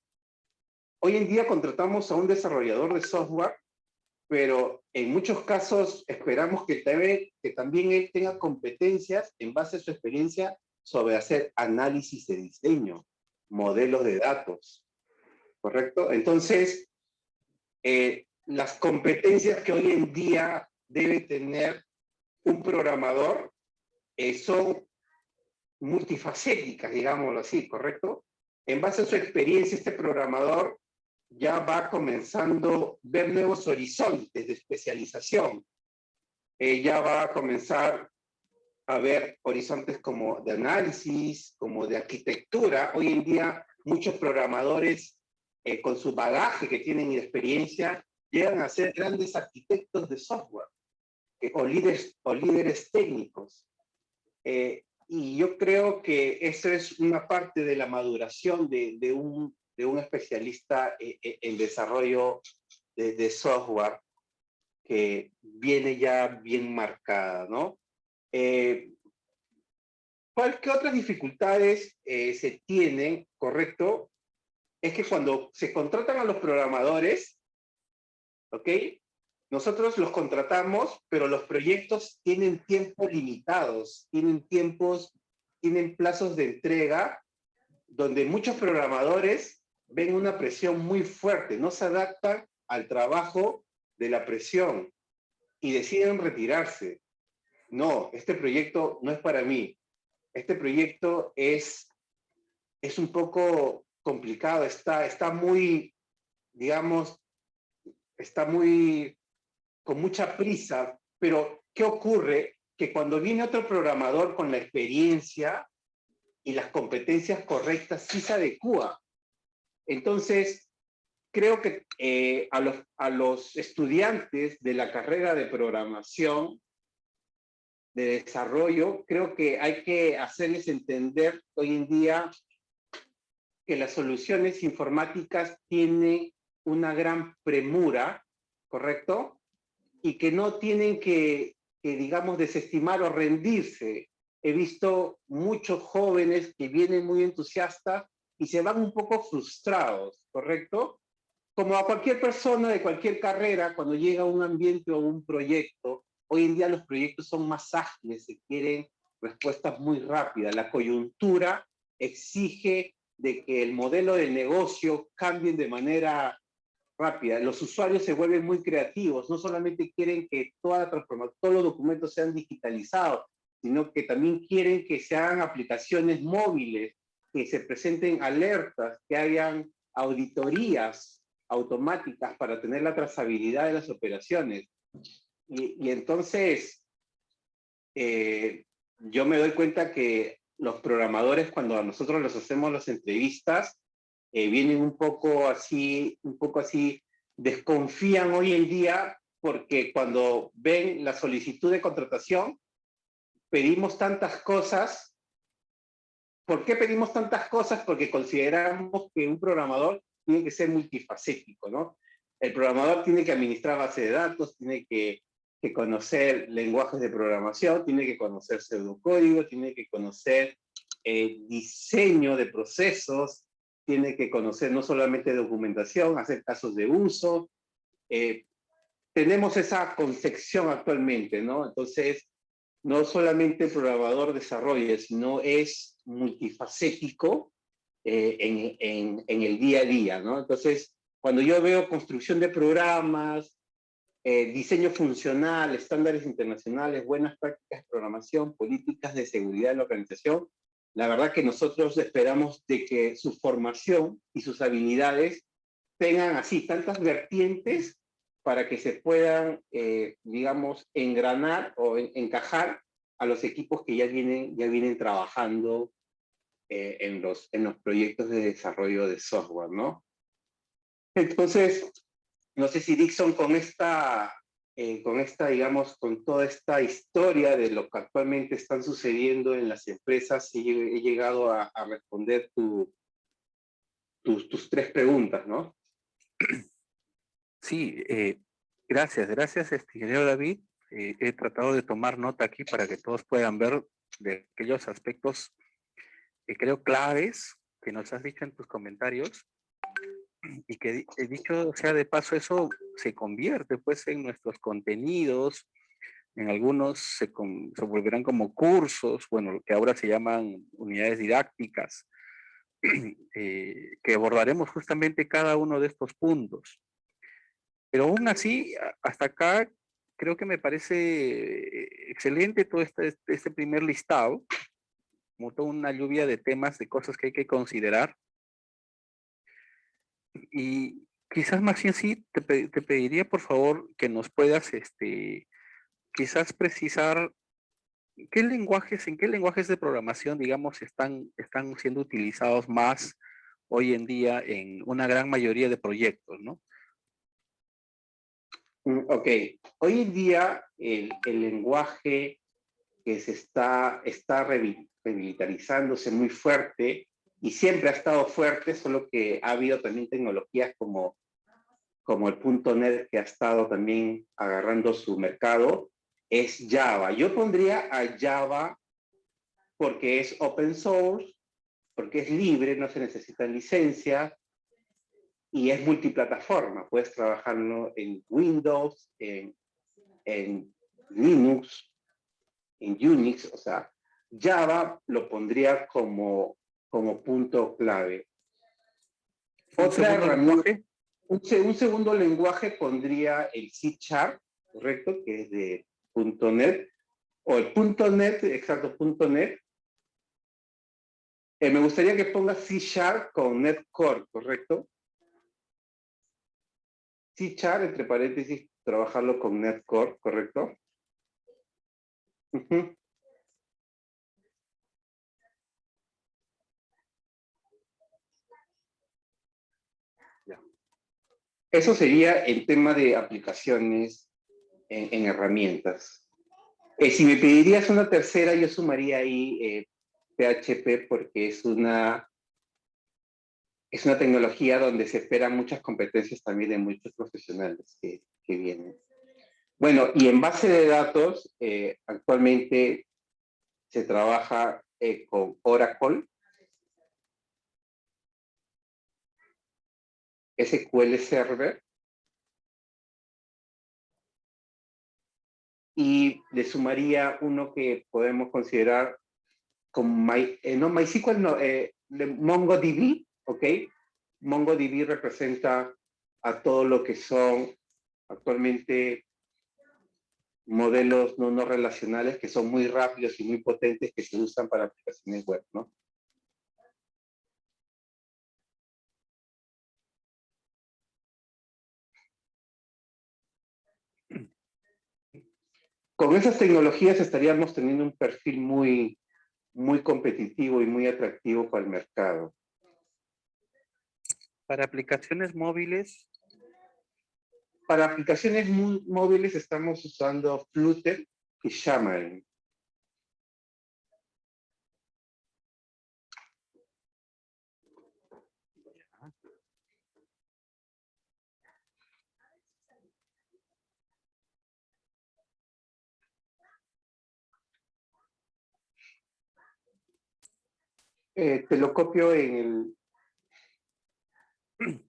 Hoy en día contratamos a un desarrollador de software, pero en muchos casos esperamos que también él tenga competencias en base a su experiencia sobre hacer análisis de diseño, modelos de datos, ¿correcto? Entonces, las competencias que hoy en día debe tener un programador son multifacéticas, digámoslo así, ¿correcto? En base a su experiencia, este programador ya va comenzando a ver nuevos horizontes de especialización. Ya va a comenzar a ver horizontes como de análisis, como de arquitectura. Hoy en día, muchos programadores, con su bagaje que tienen y experiencia, llegan a ser grandes arquitectos de software o líderes técnicos. Y yo creo que eso es una parte de la maduración de un especialista en desarrollo de software que viene ya bien marcada, ¿no? ¿Qué otras dificultades se tienen, correcto? Es que cuando se contratan a los programadores, ¿ok? Nosotros los contratamos, pero los proyectos tienen tiempos limitados, tienen plazos de entrega, donde muchos programadores ven una presión muy fuerte, no se adaptan al trabajo de la presión y deciden retirarse. No, este proyecto no es para mí. Este proyecto es un poco complicado, está muy, digamos, con mucha prisa, pero ¿qué ocurre? Que cuando viene otro programador con la experiencia y las competencias correctas, sí se adecúa. Entonces, creo que a los estudiantes de la carrera de programación, de desarrollo, creo que hay que hacerles entender hoy en día que las soluciones informáticas tienen una gran premura, ¿correcto? Y que no tienen que digamos, desestimar o rendirse. He visto muchos jóvenes que vienen muy entusiastas y se van un poco frustrados, ¿correcto? Como a cualquier persona de cualquier carrera, cuando llega a un ambiente o un proyecto, hoy en día los proyectos son más ágiles, se quieren respuestas muy rápidas. La coyuntura exige de que el modelo de negocio cambie de manera rápida. Los usuarios se vuelven muy creativos, no solamente quieren que toda la transformación, todos los documentos sean digitalizados, sino que también quieren que se hagan aplicaciones móviles, que se presenten alertas, que hayan auditorías automáticas para tener la trazabilidad de las operaciones. Y entonces, yo me doy cuenta que los programadores, cuando a nosotros les hacemos las entrevistas, vienen un poco así, desconfían hoy en día, porque cuando ven la solicitud de contratación, pedimos tantas cosas. ¿Por qué pedimos tantas cosas? Porque consideramos que un programador tiene que ser multifacético, ¿no? El programador tiene que administrar base de datos, tiene que conocer lenguajes de programación, tiene que conocer pseudocódigo, tiene que conocer diseño de procesos, tiene que conocer no solamente documentación, hacer casos de uso. Tenemos esa concepción actualmente, ¿no? Entonces, no solamente el programador desarrolla, sino es multifacético en el día a día, ¿no? Entonces, cuando yo veo construcción de programas, diseño funcional, estándares internacionales, buenas prácticas de programación, políticas de seguridad de la organización, la verdad que nosotros esperamos de que su formación y sus habilidades tengan así tantas vertientes para que se puedan, digamos, engranar o encajar a los equipos que ya vienen trabajando en los proyectos de desarrollo de software, ¿no? Entonces, no sé si Dixon digamos, con toda esta historia de lo que actualmente están sucediendo en las empresas, he llegado a responder tus tres preguntas, ¿no? Sí, gracias, ingeniero David. He tratado de tomar nota aquí para que todos puedan ver de aquellos aspectos que creo claves que nos has dicho en tus comentarios, y que he dicho sea de paso, eso se convierte pues en nuestros contenidos. En algunos se volverán como cursos, bueno, que ahora se llaman unidades didácticas, que abordaremos justamente cada uno de estos puntos. Pero aún así, hasta acá, creo que me parece excelente todo este primer listado, como toda una lluvia de temas, de cosas que hay que considerar. Y quizás más bien sí, te pediría por favor que nos puedas, quizás precisar en qué lenguajes de programación, digamos, están siendo utilizados más hoy en día en una gran mayoría de proyectos, ¿no? Ok, hoy en día el lenguaje que se está revitalizándose muy fuerte, y siempre ha estado fuerte, solo que ha habido también tecnologías como el .NET, que ha estado también agarrando su mercado, es Java. Yo pondría a Java porque es open source, porque es libre, no se necesitan licencias, y es multiplataforma. Puedes trabajarlo en Windows, en Linux, en Unix. O sea, Java lo pondría como punto clave. Otra herramienta, un segundo lenguaje pondría el C#, correcto, que es de .NET, o el .NET, exacto, .NET. Me gustaría que ponga C# con .NET Core, correcto. C#, entre paréntesis, trabajarlo con .NET Core, correcto. Eso sería el tema de aplicaciones en herramientas. Si me pedirías una tercera, yo sumaría ahí PHP, porque es una tecnología donde se esperan muchas competencias también de muchos profesionales que vienen. Bueno, y en base de datos, actualmente se trabaja con Oracle, SQL Server, y le sumaría uno que podemos considerar como MySQL, no, MongoDB, ¿ok? MongoDB representa a todo lo que son actualmente modelos no relacionales que son muy rápidos y muy potentes que se usan para aplicaciones web, ¿no? Con esas tecnologías estaríamos teniendo un perfil muy competitivo y muy atractivo para el mercado. Para aplicaciones móviles, Para aplicaciones móviles estamos usando Flutter y Xamarin. Te lo copio en el...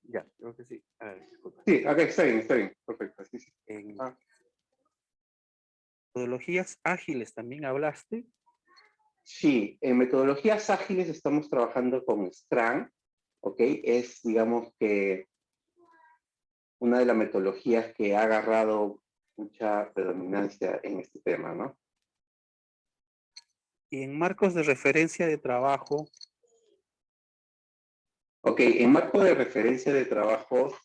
ya, creo que sí. A ver, disculpa. Sí, acá está bien, perfecto. Sí, sí. En Ah. metodologías ágiles también hablaste. Sí, en metodologías ágiles estamos trabajando con Scrum, ¿ok? Es, digamos que, una de las metodologías que ha agarrado mucha predominancia en este tema, ¿no? Y en marcos de referencia de trabajo, Ok, en marco de referencia de trabajo,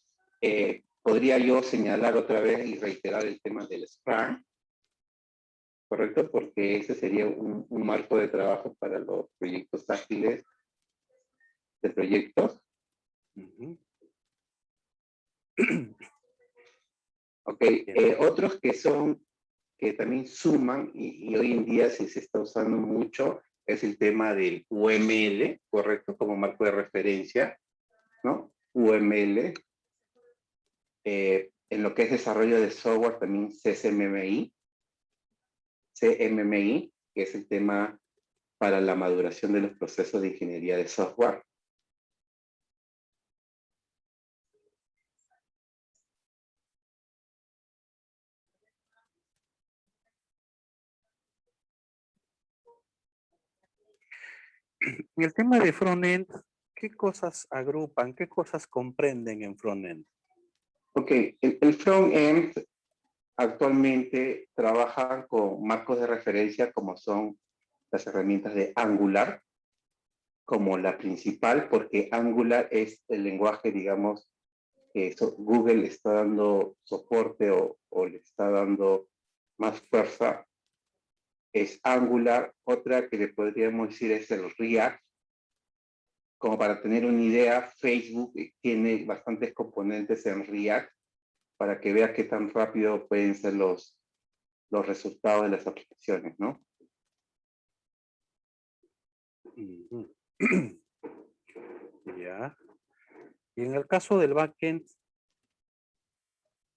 podría yo señalar otra vez y reiterar el tema del Scrum, ¿correcto? Porque ese sería un marco de trabajo para los proyectos ágiles de proyectos. ujú, Ok, otros que también suman y hoy en día sí se está usando mucho es el tema del UML, ¿correcto? Como marco de referencia, ¿no? UML. En lo que es desarrollo de software también CMMI, que es el tema para la maduración de los procesos de ingeniería de software. en el tema de frontend, ¿qué cosas agrupan? ¿Qué cosas comprenden en frontend? Ok, el front-end actualmente trabaja con marcos de referencia como son las herramientas de Angular, como la principal, porque Angular es el lenguaje, digamos, que Google le está dando soporte o le está dando más fuerza, es Angular. Otra que le podríamos decir es el React. Como para tener una idea, Facebook tiene bastantes componentes en React para que veas qué tan rápido pueden ser los resultados de las aplicaciones, ¿no? Ujú. Ya. Y en el caso del backend,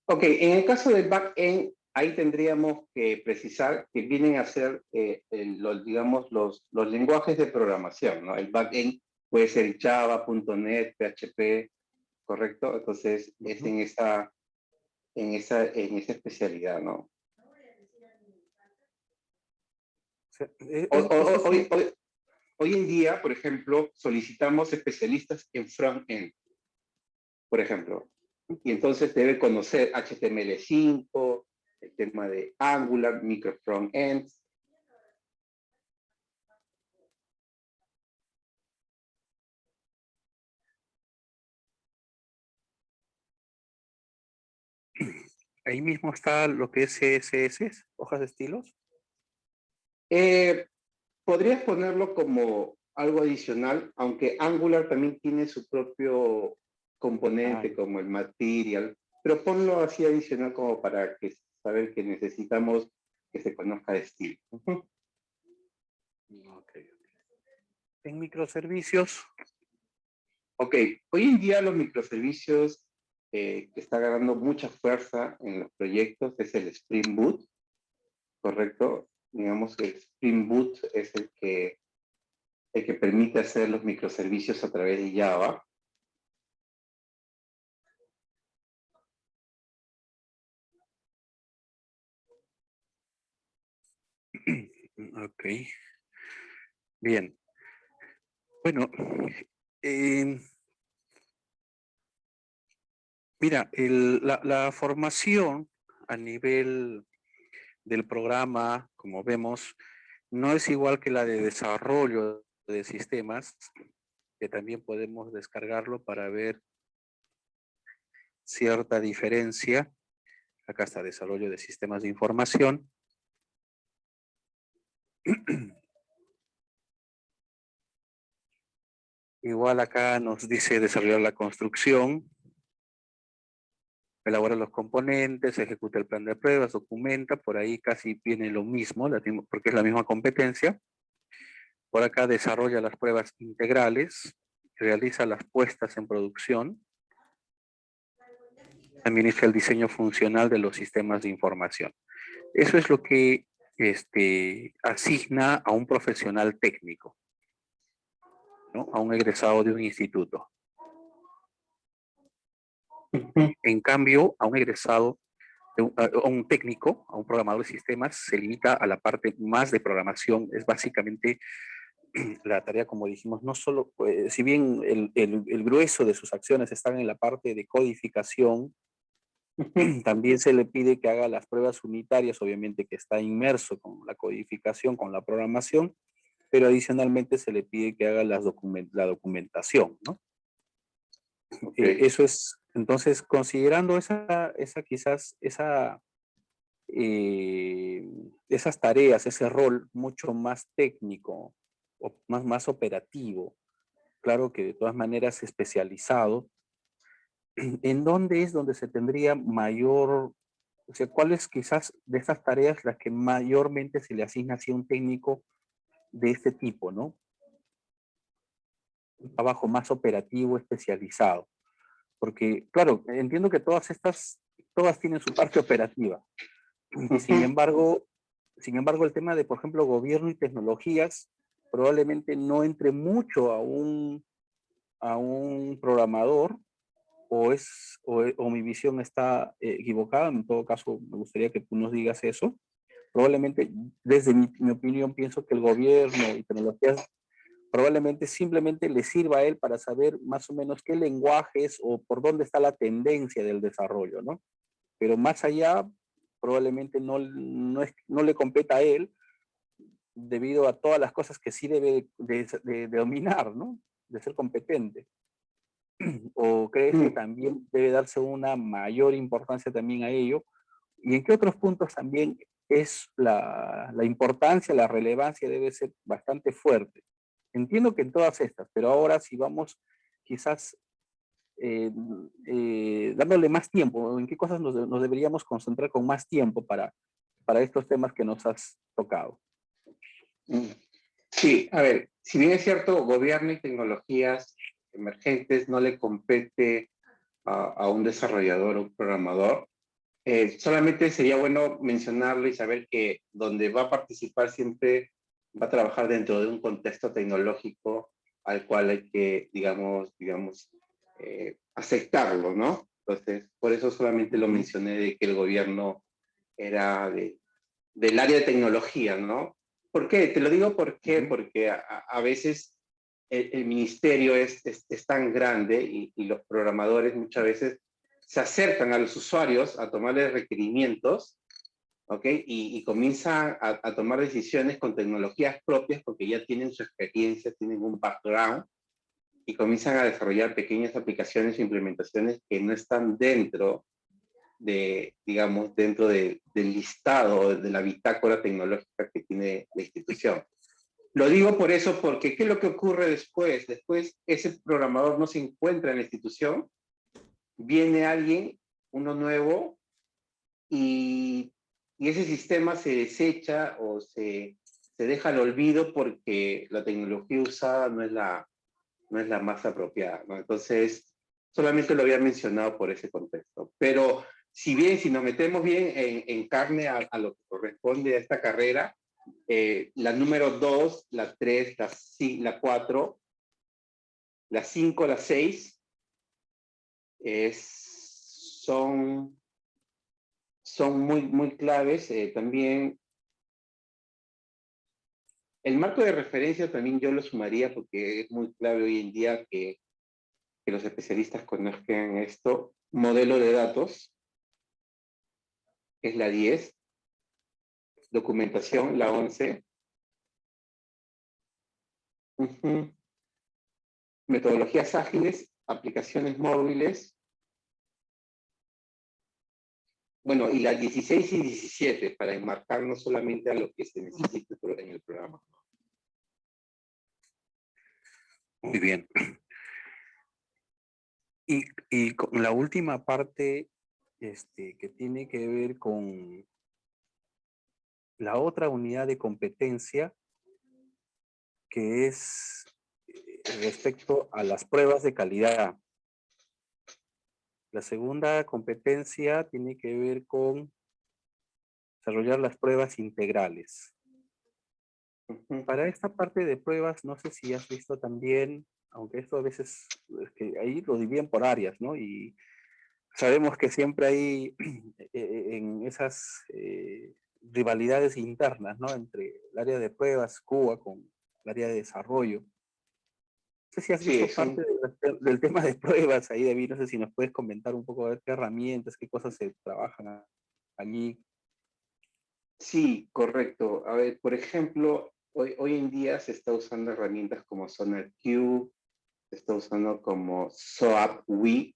Ok, en el caso del backend, ahí tendríamos que precisar que vienen a ser, digamos, los lenguajes de programación, ¿no? El backend puede ser Java, .NET, PHP, ¿correcto? Entonces, es en esa especialidad, ¿no? estos son, Hoy en día, por ejemplo, solicitamos especialistas en front-end, por ejemplo. Y entonces debe conocer HTML5, el tema de Angular, micro front-ends. ahí mismo está lo que es CSS, hojas de estilos. Podrías ponerlo como algo adicional, aunque Angular también tiene su propio componente como el material, pero ponlo así adicional como para que saber que necesitamos que se conozca de estilo. Okay. En microservicios, Ok, hoy en día los microservicios que está ganando mucha fuerza en los proyectos es el Spring Boot, ¿correcto? Digamos que el Spring Boot es el que permite hacer los microservicios a través de Java. ok. Bien. Bueno, eh, Mira, la formación a nivel del programa, como vemos, no es igual que la de desarrollo de sistemas, que también podemos descargarlo para ver cierta diferencia. Acá está desarrollo de sistemas de información. Igual acá nos dice desarrollar la construcción, elabora los componentes, ejecuta el plan de pruebas, documenta, por ahí casi viene lo mismo, porque es la misma competencia. Por acá desarrolla las pruebas integrales, realiza las puestas en producción, administra el diseño funcional de los sistemas de información. Eso es lo que asigna a un profesional técnico, ¿no? A un egresado de un instituto. En cambio, a un egresado, a un técnico, a un programador de sistemas, se limita a la parte más de programación. Es básicamente la tarea, como dijimos, no solo, si bien el grueso de sus acciones están en la parte de codificación, también se le pide que haga las pruebas unitarias, obviamente que está inmerso con la codificación, con la programación, pero adicionalmente se le pide que haga la documentación, ¿no? Eso es, entonces, considerando esas tareas, ese rol mucho más técnico, o más operativo, claro que de todas maneras especializado, ¿en dónde es donde se tendría mayor, o sea, cuáles quizás de estas tareas las que mayormente se le asigna hacia un técnico de este tipo, ¿no? Un trabajo más operativo, especializado. Porque, claro, entiendo que todas tienen su parte operativa. Sin embargo, el tema de, por ejemplo, gobierno y tecnologías, probablemente no entre mucho a un programador, o mi visión está equivocada. En todo caso, me gustaría que tú nos digas eso. Probablemente, desde mi opinión, pienso que el gobierno y tecnologías probablemente simplemente le sirva a él para saber más o menos qué lenguajes o por dónde está la tendencia del desarrollo, ¿no? Pero más allá, probablemente no le competa a él, debido a todas las cosas que sí debe de dominar, ¿no? De ser competente. ¿O crees que también debe darse una mayor importancia también a ello? ¿Y en qué otros puntos también es la importancia, la relevancia debe ser bastante fuerte? Entiendo que en todas estas, pero ahora si vamos quizás dándole más tiempo, ¿en qué cosas nos deberíamos concentrar con más tiempo para estos temas que nos has tocado? Sí, a ver, si bien es cierto, gobierno y tecnologías emergentes no le compete a un desarrollador o un programador, solamente sería bueno mencionarlo y saber que donde va a participar siempre va a trabajar dentro de un contexto tecnológico al cual hay que, digamos, aceptarlo, ¿no? Entonces, por eso solamente lo mencioné de que el gobierno era del área de tecnología, ¿no? ¿Por qué? Te lo digo porque a veces el ministerio es tan grande y los programadores muchas veces se acercan a los usuarios a tomarles requerimientos, ¿ok? Y comienzan a tomar decisiones con tecnologías propias porque ya tienen su experiencia, tienen un background y comienzan a desarrollar pequeñas aplicaciones e implementaciones que no están dentro digamos, dentro del listado de la bitácora tecnológica que tiene la institución. Lo digo por eso, porque ¿qué es lo que ocurre después? Después ese programador no se encuentra en la institución, viene alguien, uno nuevo, y ese sistema se desecha o se deja al olvido porque la tecnología usada no es la más apropiada, ¿no? Entonces, solamente lo había mencionado por ese contexto. Pero si nos metemos bien en carne a lo que corresponde a esta carrera, la número 2, la 3, la 4, la 5, la 6, son muy claves. También el marco de referencia también yo lo sumaría porque es muy clave hoy en día que que los especialistas conozcan esto. Modelo de datos, es la 10. Documentación, la 11. Ujú. Metodologías ágiles, aplicaciones móviles. Bueno, y las 16 y 17, para enmarcarnos solamente a lo que se necesita en el programa. Muy bien. Y con la última parte, que tiene que ver con la otra unidad de competencia, que es respecto a las pruebas de calidad. La segunda competencia tiene que ver con desarrollar las pruebas integrales. Ujú. Para esta parte de pruebas, no sé si has visto también, aunque esto a veces, es que ahí lo dividen por áreas, ¿no? Y sabemos que siempre hay en esas rivalidades internas, ¿no? Entre el área de pruebas, Cuba, con el área de desarrollo. No sé si has Sí, visto parte del tema de pruebas ahí, David. No sé si nos puedes comentar un poco a ver qué herramientas, qué cosas se trabajan allí. sí, correcto. A ver, por ejemplo, hoy en día se está usando herramientas como SonarQube, se está usando como SOAP-WE,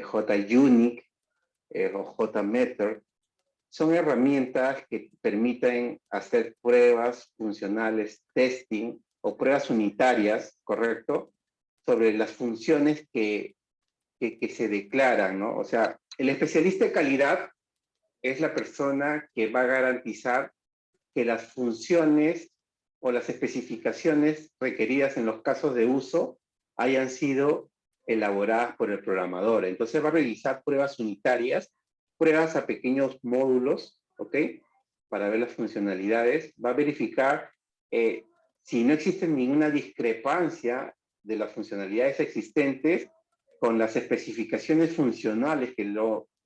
JUnit o JMeter. Son herramientas que permiten hacer pruebas funcionales, testing o pruebas unitarias, ¿correcto? Sobre las funciones que se declaran, ¿no? O sea, el especialista de calidad es la persona que va a garantizar que las funciones o las especificaciones requeridas en los casos de uso hayan sido elaboradas por el programador. Entonces va a realizar pruebas unitarias, pruebas a pequeños módulos, ¿ok? Para ver las funcionalidades. Va a verificar si no existe ninguna discrepancia de las funcionalidades existentes con las especificaciones funcionales que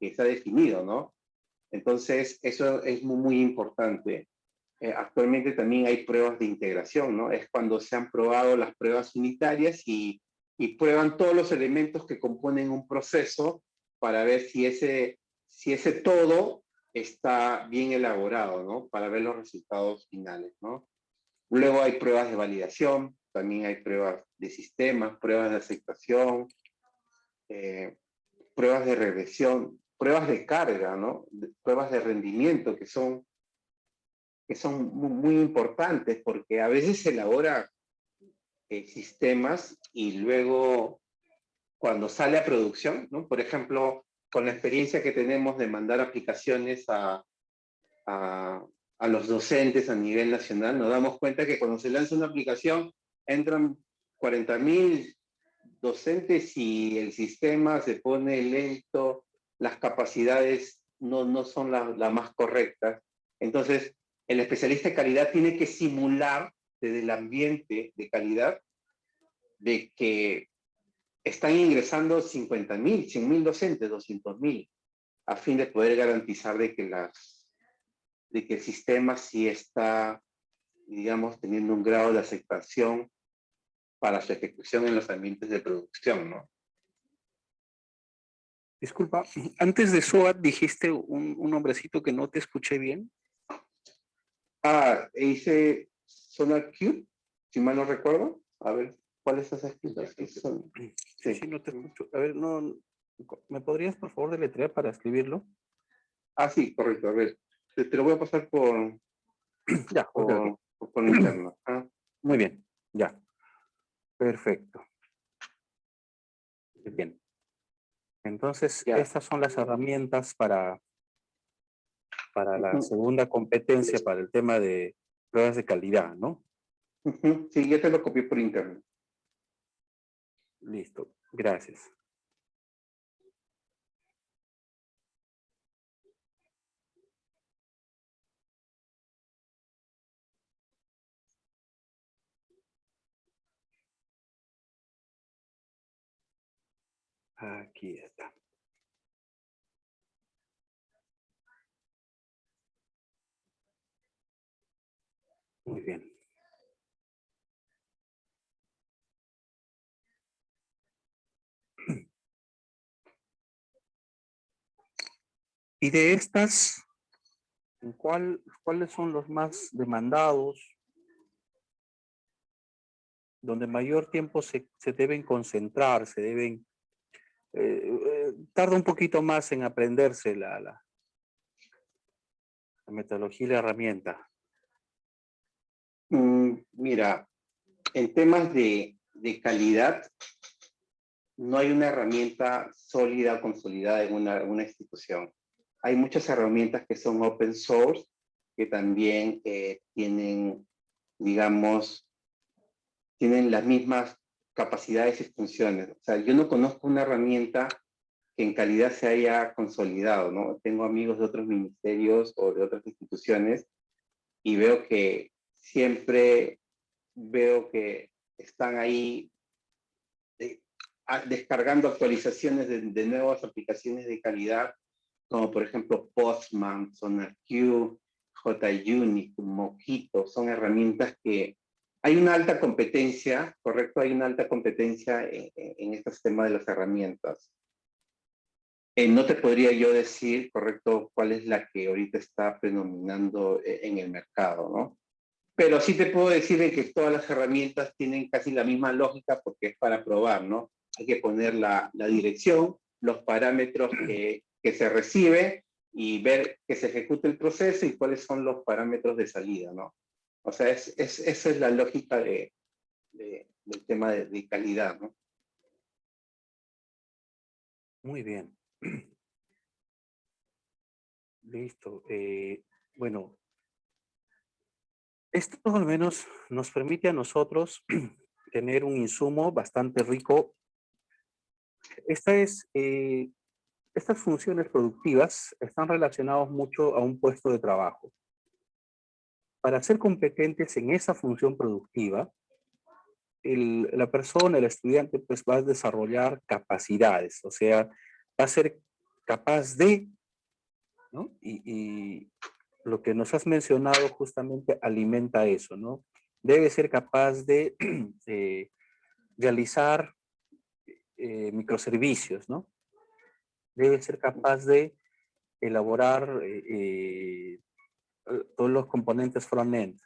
está definido, ¿no? Entonces, eso es muy, muy importante. Actualmente también hay pruebas de integración, ¿no? Es cuando se han probado las pruebas unitarias y prueban todos los elementos que componen un proceso para ver si ese todo está bien elaborado, ¿no? Para ver los resultados finales, ¿no? Luego hay pruebas de validación, también hay pruebas de sistemas, pruebas de aceptación, pruebas de regresión, pruebas de carga, ¿no? Pruebas de rendimiento que son muy importantes porque a veces se elabora sistemas y luego cuando sale a producción, ¿no? Por ejemplo, con la experiencia que tenemos de mandar aplicaciones a los docentes a nivel nacional, nos damos cuenta que cuando se lanza una aplicación entran 40.000 docentes y el sistema se pone lento, las capacidades no son las más correctas. Entonces, el especialista de calidad tiene que simular desde el ambiente de calidad de que están ingresando 50.000, 100.000 docentes, 200.000, a fin de poder garantizar de que el sistema sí está, digamos, teniendo un grado de aceptación para su ejecución en los ambientes de producción, ¿no? Disculpa, antes de SOAT dijiste un nombrecito que no te escuché bien. Hice SonarQube, si mal no recuerdo. A ver, ¿cuáles esas escritas? Sí, no te escucho. A ver, no, ¿me podrías por favor deletrear para escribirlo? Sí, correcto. A ver, te lo voy a pasar Ya, ok. por interno. Muy bien, ya. Perfecto. Bien. Entonces, Ya. estas son las herramientas para la segunda competencia, para el tema de pruebas de calidad, ¿no? Sí, ya te lo copié por interno. Listo, gracias. Aquí está. Muy bien. Y de estas, ¿cuáles son los más demandados? Donde mayor tiempo se deben concentrar, se deben, tarda un poquito más en aprenderse la metodología y la herramienta. Mira, en temas de calidad, no hay una herramienta sólida o consolidada en una institución. Hay muchas herramientas que son open source, que también tienen, digamos, tienen las mismas capacidades y funciones. O sea, yo no conozco una herramienta que en calidad se haya consolidado, ¿no? Tengo amigos de otros ministerios o de otras instituciones y veo que siempre están ahí descargando actualizaciones de nuevas aplicaciones de calidad, como por ejemplo Postman, SonarQube, JUnit, Mockito. Son herramientas que hay una alta competencia, ¿correcto? Hay una alta competencia en este tema de las herramientas. No te podría yo decir, correcto, cuál es la que ahorita está predominando en el mercado, ¿no? Pero sí te puedo decir de que todas las herramientas tienen casi la misma lógica porque es para probar, ¿no? Hay que poner la dirección, los parámetros que se recibe y ver que se ejecute el proceso y cuáles son los parámetros de salida, ¿no? O sea, esa es la lógica del tema de calidad, ¿no? Muy bien. Listo. Bueno, esto al menos nos permite a nosotros tener un insumo bastante rico. Estas funciones productivas están relacionadas mucho a un puesto de trabajo. Para ser competentes en esa función productiva, la persona, el estudiante, pues va a desarrollar capacidades, o sea, va a ser capaz de, ¿no? Y lo que nos has mencionado justamente alimenta eso, ¿no? Debe ser capaz de realizar microservicios, ¿no? Debe ser capaz de elaborar todos los componentes front-end,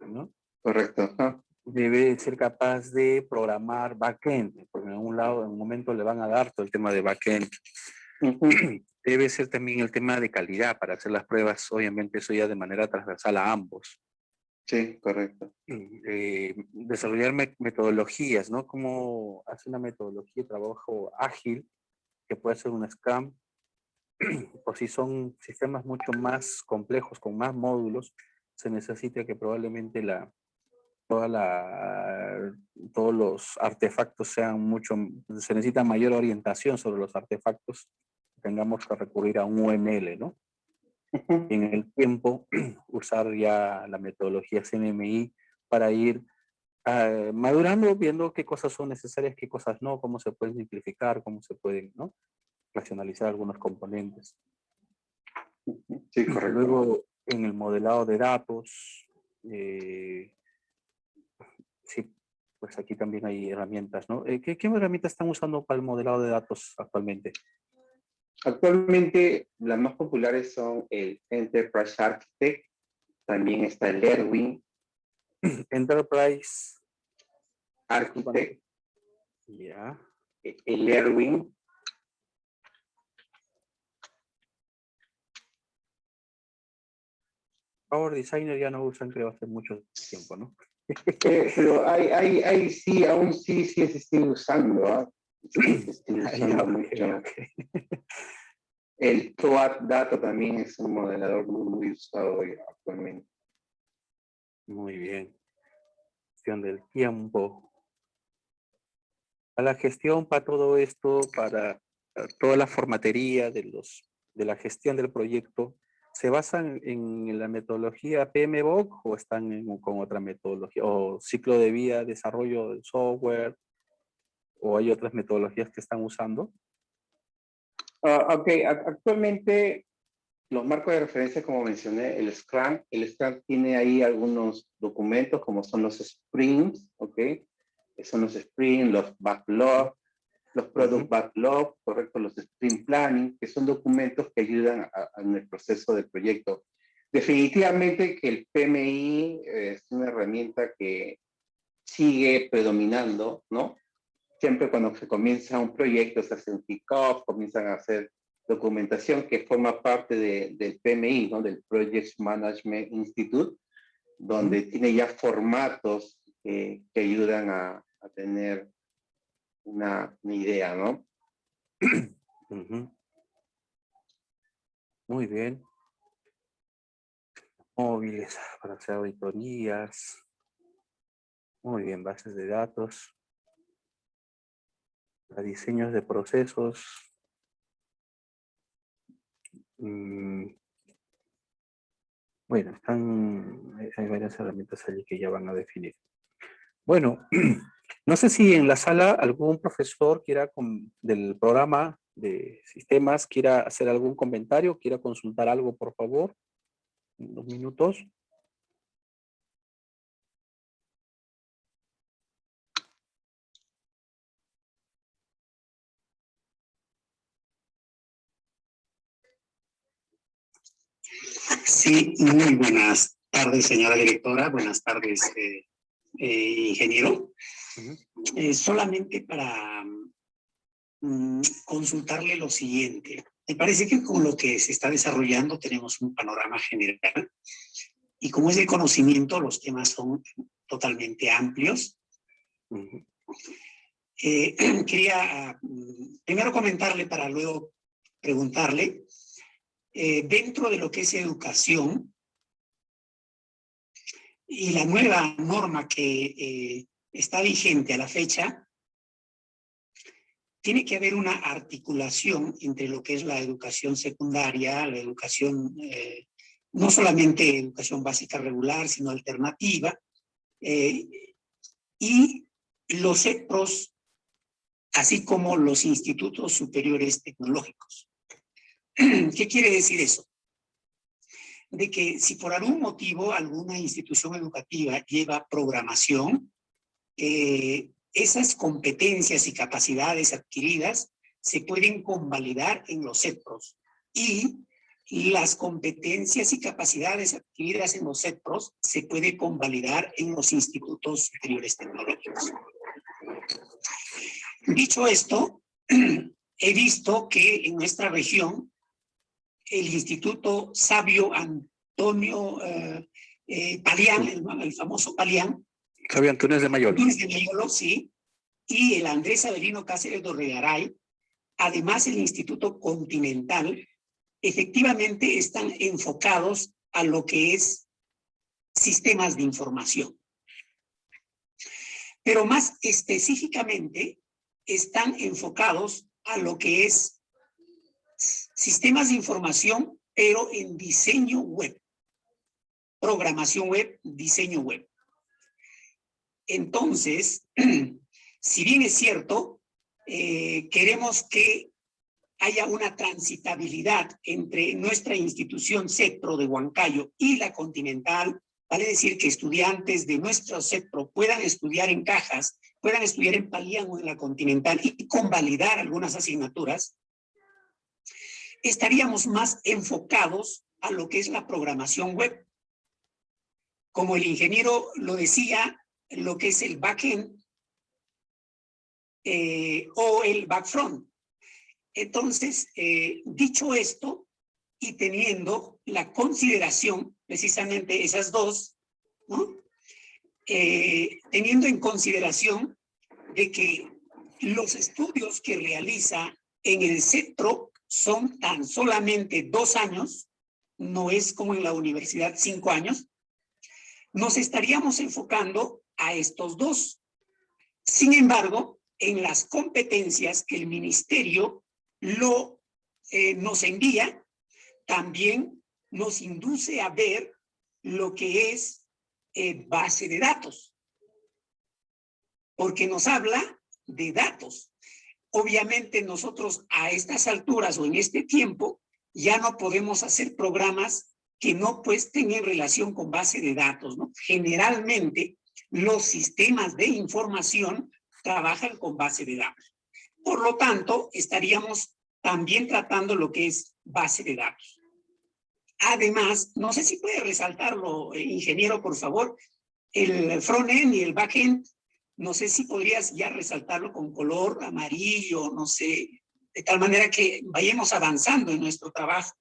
¿no? Correcto. ¿No? Debe ser capaz de programar backend, porque en un lado, en un momento le van a dar todo el tema de backend. Debe ser también el tema de calidad para hacer las pruebas, obviamente eso ya de manera transversal a ambos. Sí, correcto. Desarrollar metodologías, ¿no? Como hacer una metodología de trabajo ágil, que puede ser un Scrum, o si son sistemas mucho más complejos, con más módulos, se necesita que probablemente todos los artefactos sean se necesita mayor orientación sobre los artefactos, tengamos que recurrir a un UML, ¿no? Y en el tiempo usar ya la metodología CNMI para ir madurando, viendo qué cosas son necesarias, qué cosas no, cómo se pueden simplificar, cómo se pueden, ¿no? Racionalizar algunos componentes. Sí, correcto. Luego, en el modelado de datos, sí, pues aquí también hay herramientas, ¿no? ¿Qué herramientas están usando para el modelado de datos actualmente? Actualmente, las más populares son el Enterprise Architect, también está el Erwin Enterprise Architect, ya. el Erwin. Power Designer ya no usan, creo, hace mucho tiempo, ¿no? Pero sí, aún sí se sigue usando, ¿ah? Sí, se sigue usando mucho. Okay. El TOAD Data también es un modelador muy usado hoy actualmente. Muy bien. Gestión del tiempo. A la gestión para todo esto, para toda la formatería de la gestión del proyecto, ¿se basan en la metodología PMBOK o están con otra metodología? ¿O ciclo de vida, desarrollo del software? ¿O hay otras metodologías que están usando? Ok, actualmente los marcos de referencia, como mencioné, el Scrum tiene ahí algunos documentos como son los sprints, ¿ok? Son los sprints, los backlogs, los Product Backlog, correcto, los Sprint Planning, que son documentos que ayudan en el proceso del proyecto. Definitivamente que el PMI es una herramienta que sigue predominando, ¿no? Siempre cuando se comienza un proyecto, se hace un kick-off, comienzan a hacer documentación que forma parte del PMI, ¿no? Del Project Management Institute, donde tiene ya formatos que ayudan a tener una idea, ¿no? Muy bien. Móviles para hacer auditorías. Muy bien, bases de datos. Para diseños de procesos. Bueno, hay varias herramientas allí que ya van a definir. Bueno, no sé si en la sala algún profesor del programa de sistemas quiera hacer algún comentario, quiera consultar algo, por favor. 2 minutos. Sí, muy buenas tardes, señora directora. Buenas tardes, ingeniero. Solamente para consultarle lo siguiente. Me parece que con lo que se está desarrollando tenemos un panorama general y como es de conocimiento, los temas son totalmente amplios. Quería primero comentarle para luego preguntarle, dentro de lo que es educación y la nueva norma que está vigente a la fecha, tiene que haber una articulación entre lo que es la educación secundaria, la educación, no solamente educación básica regular, sino alternativa, y los CEPROS, así como los institutos superiores tecnológicos. ¿Qué quiere decir eso? De que si por algún motivo alguna institución educativa lleva programación, esas competencias y capacidades adquiridas se pueden convalidar en los CEPROS y las competencias y capacidades adquiridas en los CEPROS se pueden convalidar en los institutos superiores tecnológicos. Dicho esto, he visto que en nuestra región el Instituto Sabio Antonio Palián, el famoso Palián, Sabio Antunes de Mayolo. Sí, y el Andrés Avelino Cáceres Dorregaray, además el Instituto Continental, efectivamente están enfocados a lo que es sistemas de información. Pero más específicamente están enfocados a lo que es sistemas de información, pero en diseño web, programación web, diseño web. Entonces, si bien es cierto, queremos que haya una transitabilidad entre nuestra institución CEPRO de Huancayo y la Continental, vale decir que estudiantes de nuestro CEPRO puedan estudiar en Cajas, puedan estudiar en Palián o en la Continental y convalidar algunas asignaturas, estaríamos más enfocados a lo que es la programación web. Como el ingeniero lo decía, lo que es el backend o el backfront. Entonces, dicho esto y teniendo la consideración, precisamente esas dos, ¿no? Teniendo en consideración de que los estudios que realiza en el CEPRO son tan solamente 2 años, no es como en la universidad 5 años, nos estaríamos enfocando a estos dos. Sin embargo, en las competencias que el ministerio nos envía, también nos induce a ver lo que es base de datos, porque nos habla de datos. Obviamente nosotros a estas alturas o en este tiempo ya no podemos hacer programas que no pues tengan relación con base de datos, ¿no? Generalmente los sistemas de información trabajan con base de datos. Por lo tanto, estaríamos también tratando lo que es base de datos. Además, no sé si puede resaltarlo, ingeniero, por favor, el front-end y el back-end, no sé si podrías ya resaltarlo con color amarillo, no sé, de tal manera que vayamos avanzando en nuestro trabajo.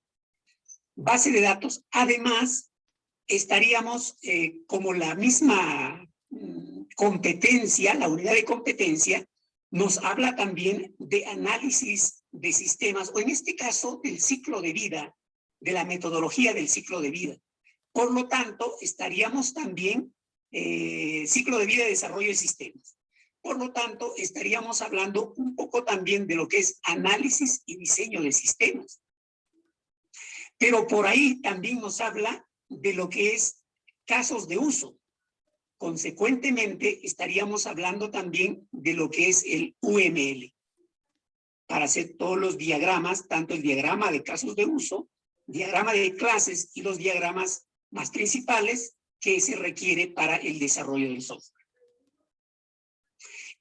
Base de datos, además, estaríamos como la misma competencia, la unidad de competencia, nos habla también de análisis de sistemas, o en este caso, del ciclo de vida, de la metodología del ciclo de vida. Por lo tanto, estaríamos también ciclo de vida y desarrollo de sistemas. Por lo tanto, estaríamos hablando un poco también de lo que es análisis y diseño de sistemas. Pero por ahí también nos habla de lo que es casos de uso. Consecuentemente, estaríamos hablando también de lo que es el UML. Para hacer todos los diagramas, tanto el diagrama de casos de uso, diagrama de clases y los diagramas más principales que se requiere para el desarrollo del software.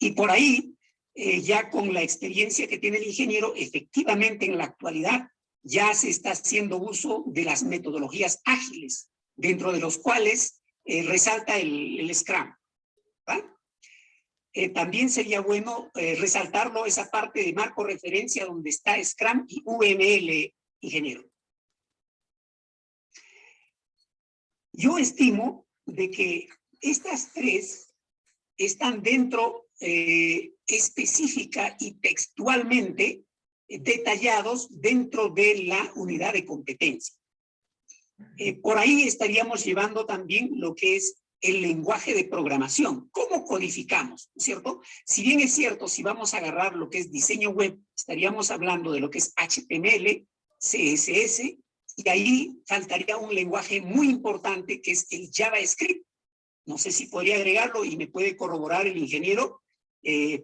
Y por ahí, ya con la experiencia que tiene el ingeniero, efectivamente en la actualidad ya se está haciendo uso de las metodologías ágiles, dentro de los cuales resalta el Scrum. ¿Va? También sería bueno resaltarlo, esa parte de marco referencia donde está Scrum y UML, ingeniero. Yo estimo de que estas tres están dentro específica y textualmente detallados dentro de la unidad de competencia. Por ahí estaríamos llevando también lo que es el lenguaje de programación. ¿Cómo codificamos? ¿Cierto? Si bien es cierto, si vamos a agarrar lo que es diseño web, estaríamos hablando de lo que es HTML, CSS, y ahí faltaría un lenguaje muy importante que es el JavaScript. No sé si podría agregarlo y me puede corroborar el ingeniero.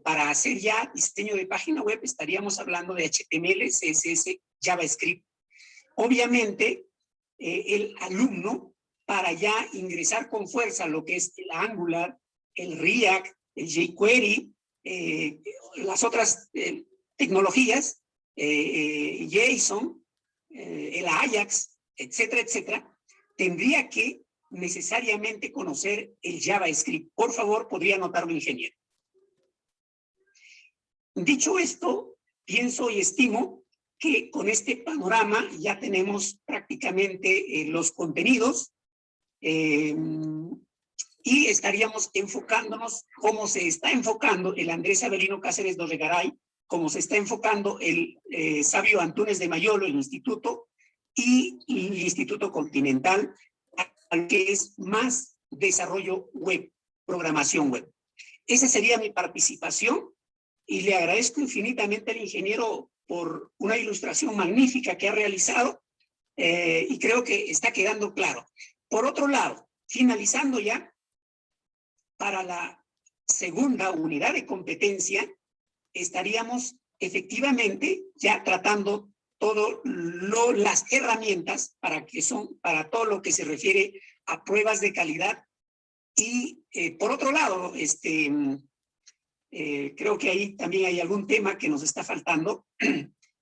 Para hacer ya diseño de página web estaríamos hablando de HTML, CSS, JavaScript. Obviamente, el alumno, para ya ingresar con fuerza lo que es el Angular, el React, el jQuery, las otras tecnologías, JSON, el Ajax, etcétera, etcétera, tendría que necesariamente conocer el JavaScript. Por favor, podría anotarlo, ingeniero. Dicho esto, pienso y estimo que con este panorama ya tenemos prácticamente los contenidos y estaríamos enfocándonos como se está enfocando el Andrés Avelino Cáceres Dorregaray, como se está enfocando el Sabio Antunes de Mayolo, el Instituto, y el Instituto Continental, al que es más desarrollo web, programación web. Esa sería mi participación y le agradezco infinitamente al ingeniero por una ilustración magnífica que ha realizado y creo que está quedando claro. Por otro lado, finalizando ya, para la segunda unidad de competencia, estaríamos efectivamente ya tratando todas las herramientas para todo lo que se refiere a pruebas de calidad. Y por otro lado, creo que ahí también hay algún tema que nos está faltando.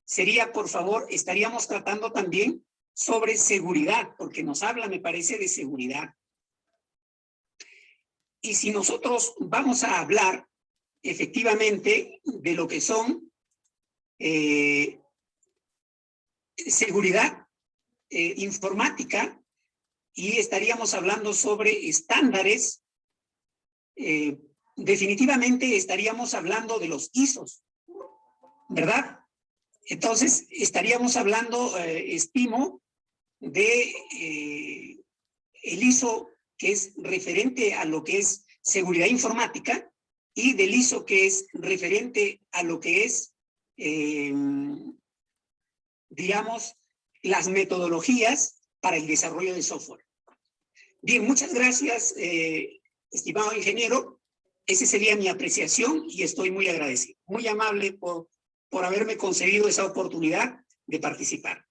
Sería, por favor, estaríamos tratando también sobre seguridad, porque nos habla, me parece, de seguridad. Y si nosotros vamos a hablar efectivamente de lo que son seguridad informática, y estaríamos hablando sobre estándares, definitivamente estaríamos hablando de los ISOs, ¿verdad? Entonces, estaríamos hablando, estimo, de el ISO que es referente a lo que es seguridad informática y del ISO que es referente a lo que es, digamos, las metodologías para el desarrollo de software. Bien, muchas gracias, estimado ingeniero. Esa sería mi apreciación y estoy muy agradecido. Muy amable por haberme concedido esa oportunidad de participar.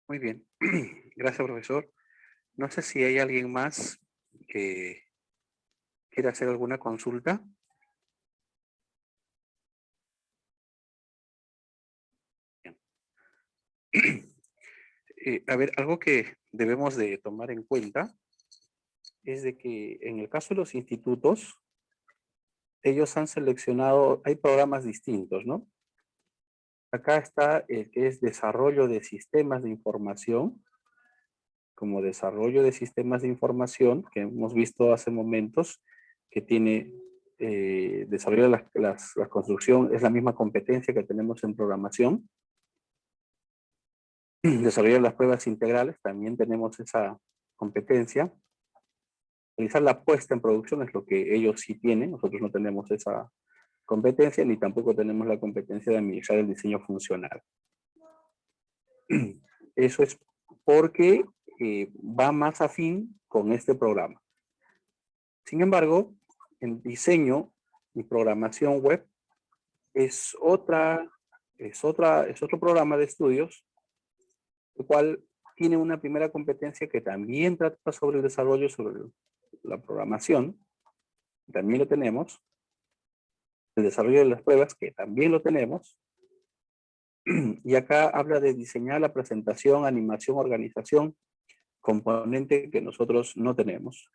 Muy bien. Gracias, profesor. No sé si hay alguien más que quiera hacer alguna consulta. A ver, algo que debemos de tomar en cuenta es de que en el caso de los institutos, ellos han seleccionado, hay programas distintos, ¿no? Acá está el que es desarrollo de sistemas de información, como desarrollo de sistemas de información, que hemos visto hace momentos, que tiene desarrollo de la construcción, es la misma competencia que tenemos en programación. Desarrollar las pruebas integrales, también tenemos esa competencia. Realizar la puesta en producción es lo que ellos sí tienen, nosotros no tenemos esa competencia, ni tampoco tenemos la competencia de administrar el diseño funcional. Eso es porque va más afín con este programa. Sin embargo, en diseño y programación web es otro programa de estudios, el cual tiene una primera competencia que también trata sobre el desarrollo, sobre la programación, también lo tenemos, el desarrollo de las pruebas, que también lo tenemos, y acá habla de diseñar la presentación, animación, organización, componente que nosotros no tenemos,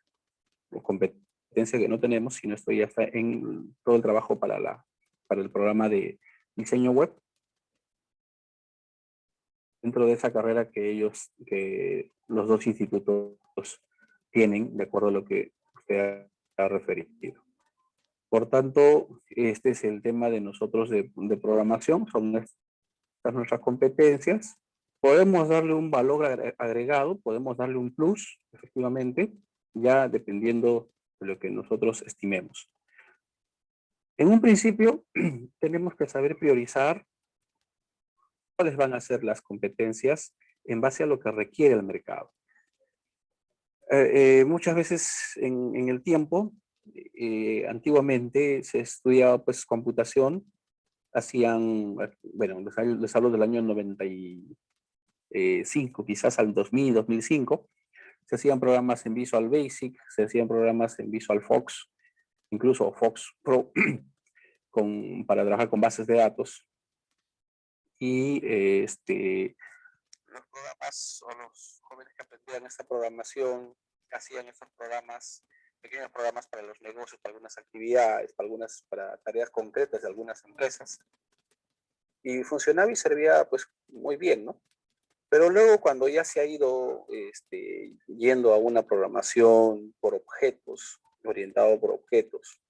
o competencia que no tenemos, sino esto ya está en todo el trabajo para el programa de diseño web, dentro de esa carrera que los dos institutos tienen, de acuerdo a lo que usted ha referido. Por tanto, este es el tema de nosotros de programación, son estas nuestras competencias. Podemos darle un valor agregado, podemos darle un plus, efectivamente, ya dependiendo de lo que nosotros estimemos. En un principio, tenemos que saber priorizar cuáles van a ser las competencias en base a lo que requiere el mercado. Muchas veces en el tiempo, antiguamente se estudiaba pues computación, hacían, bueno, les hablo del año 95, quizás al 2000, 2005, se hacían programas en Visual Basic, se hacían programas en Visual Fox, incluso Fox Pro, para trabajar con bases de datos. Y los programas o los jóvenes que aprendían esta programación hacían estos programas, pequeños programas para los negocios, para algunas actividades, para tareas concretas de algunas empresas. Y funcionaba y servía pues muy bien, ¿no? Pero luego cuando ya se ha ido yendo a una programación por objetos, orientado por objetos,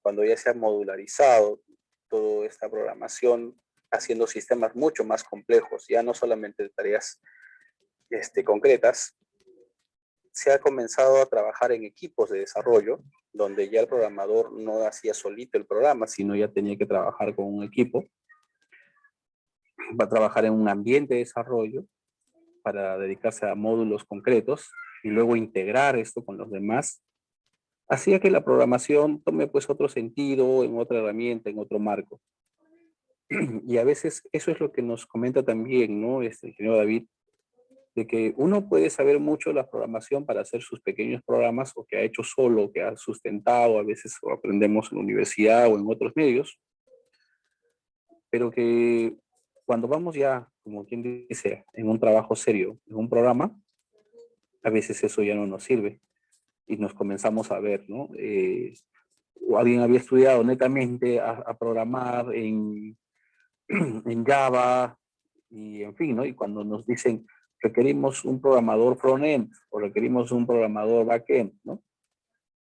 cuando ya se ha modularizado toda esta programación, haciendo sistemas mucho más complejos, ya no solamente de tareas concretas, se ha comenzado a trabajar en equipos de desarrollo, donde ya el programador no hacía solito el programa, sino ya tenía que trabajar con un equipo. Va a trabajar en un ambiente de desarrollo para dedicarse a módulos concretos y luego integrar esto con los demás. Hacía que la programación tome pues otro sentido, en otra herramienta, en otro marco. Y a veces eso es lo que nos comenta también, ¿no? Ingeniero David, de que uno puede saber mucho la programación para hacer sus pequeños programas, o que ha hecho solo, que ha sustentado, a veces o aprendemos en la universidad o en otros medios, pero que cuando vamos ya, como quien dice, en un trabajo serio, en un programa, a veces eso ya no nos sirve y nos comenzamos a ver, ¿no? O alguien había estudiado netamente a programar en Java y en fin, ¿no? Y cuando nos dicen requerimos un programador front-end o requerimos un programador back-end, ¿no?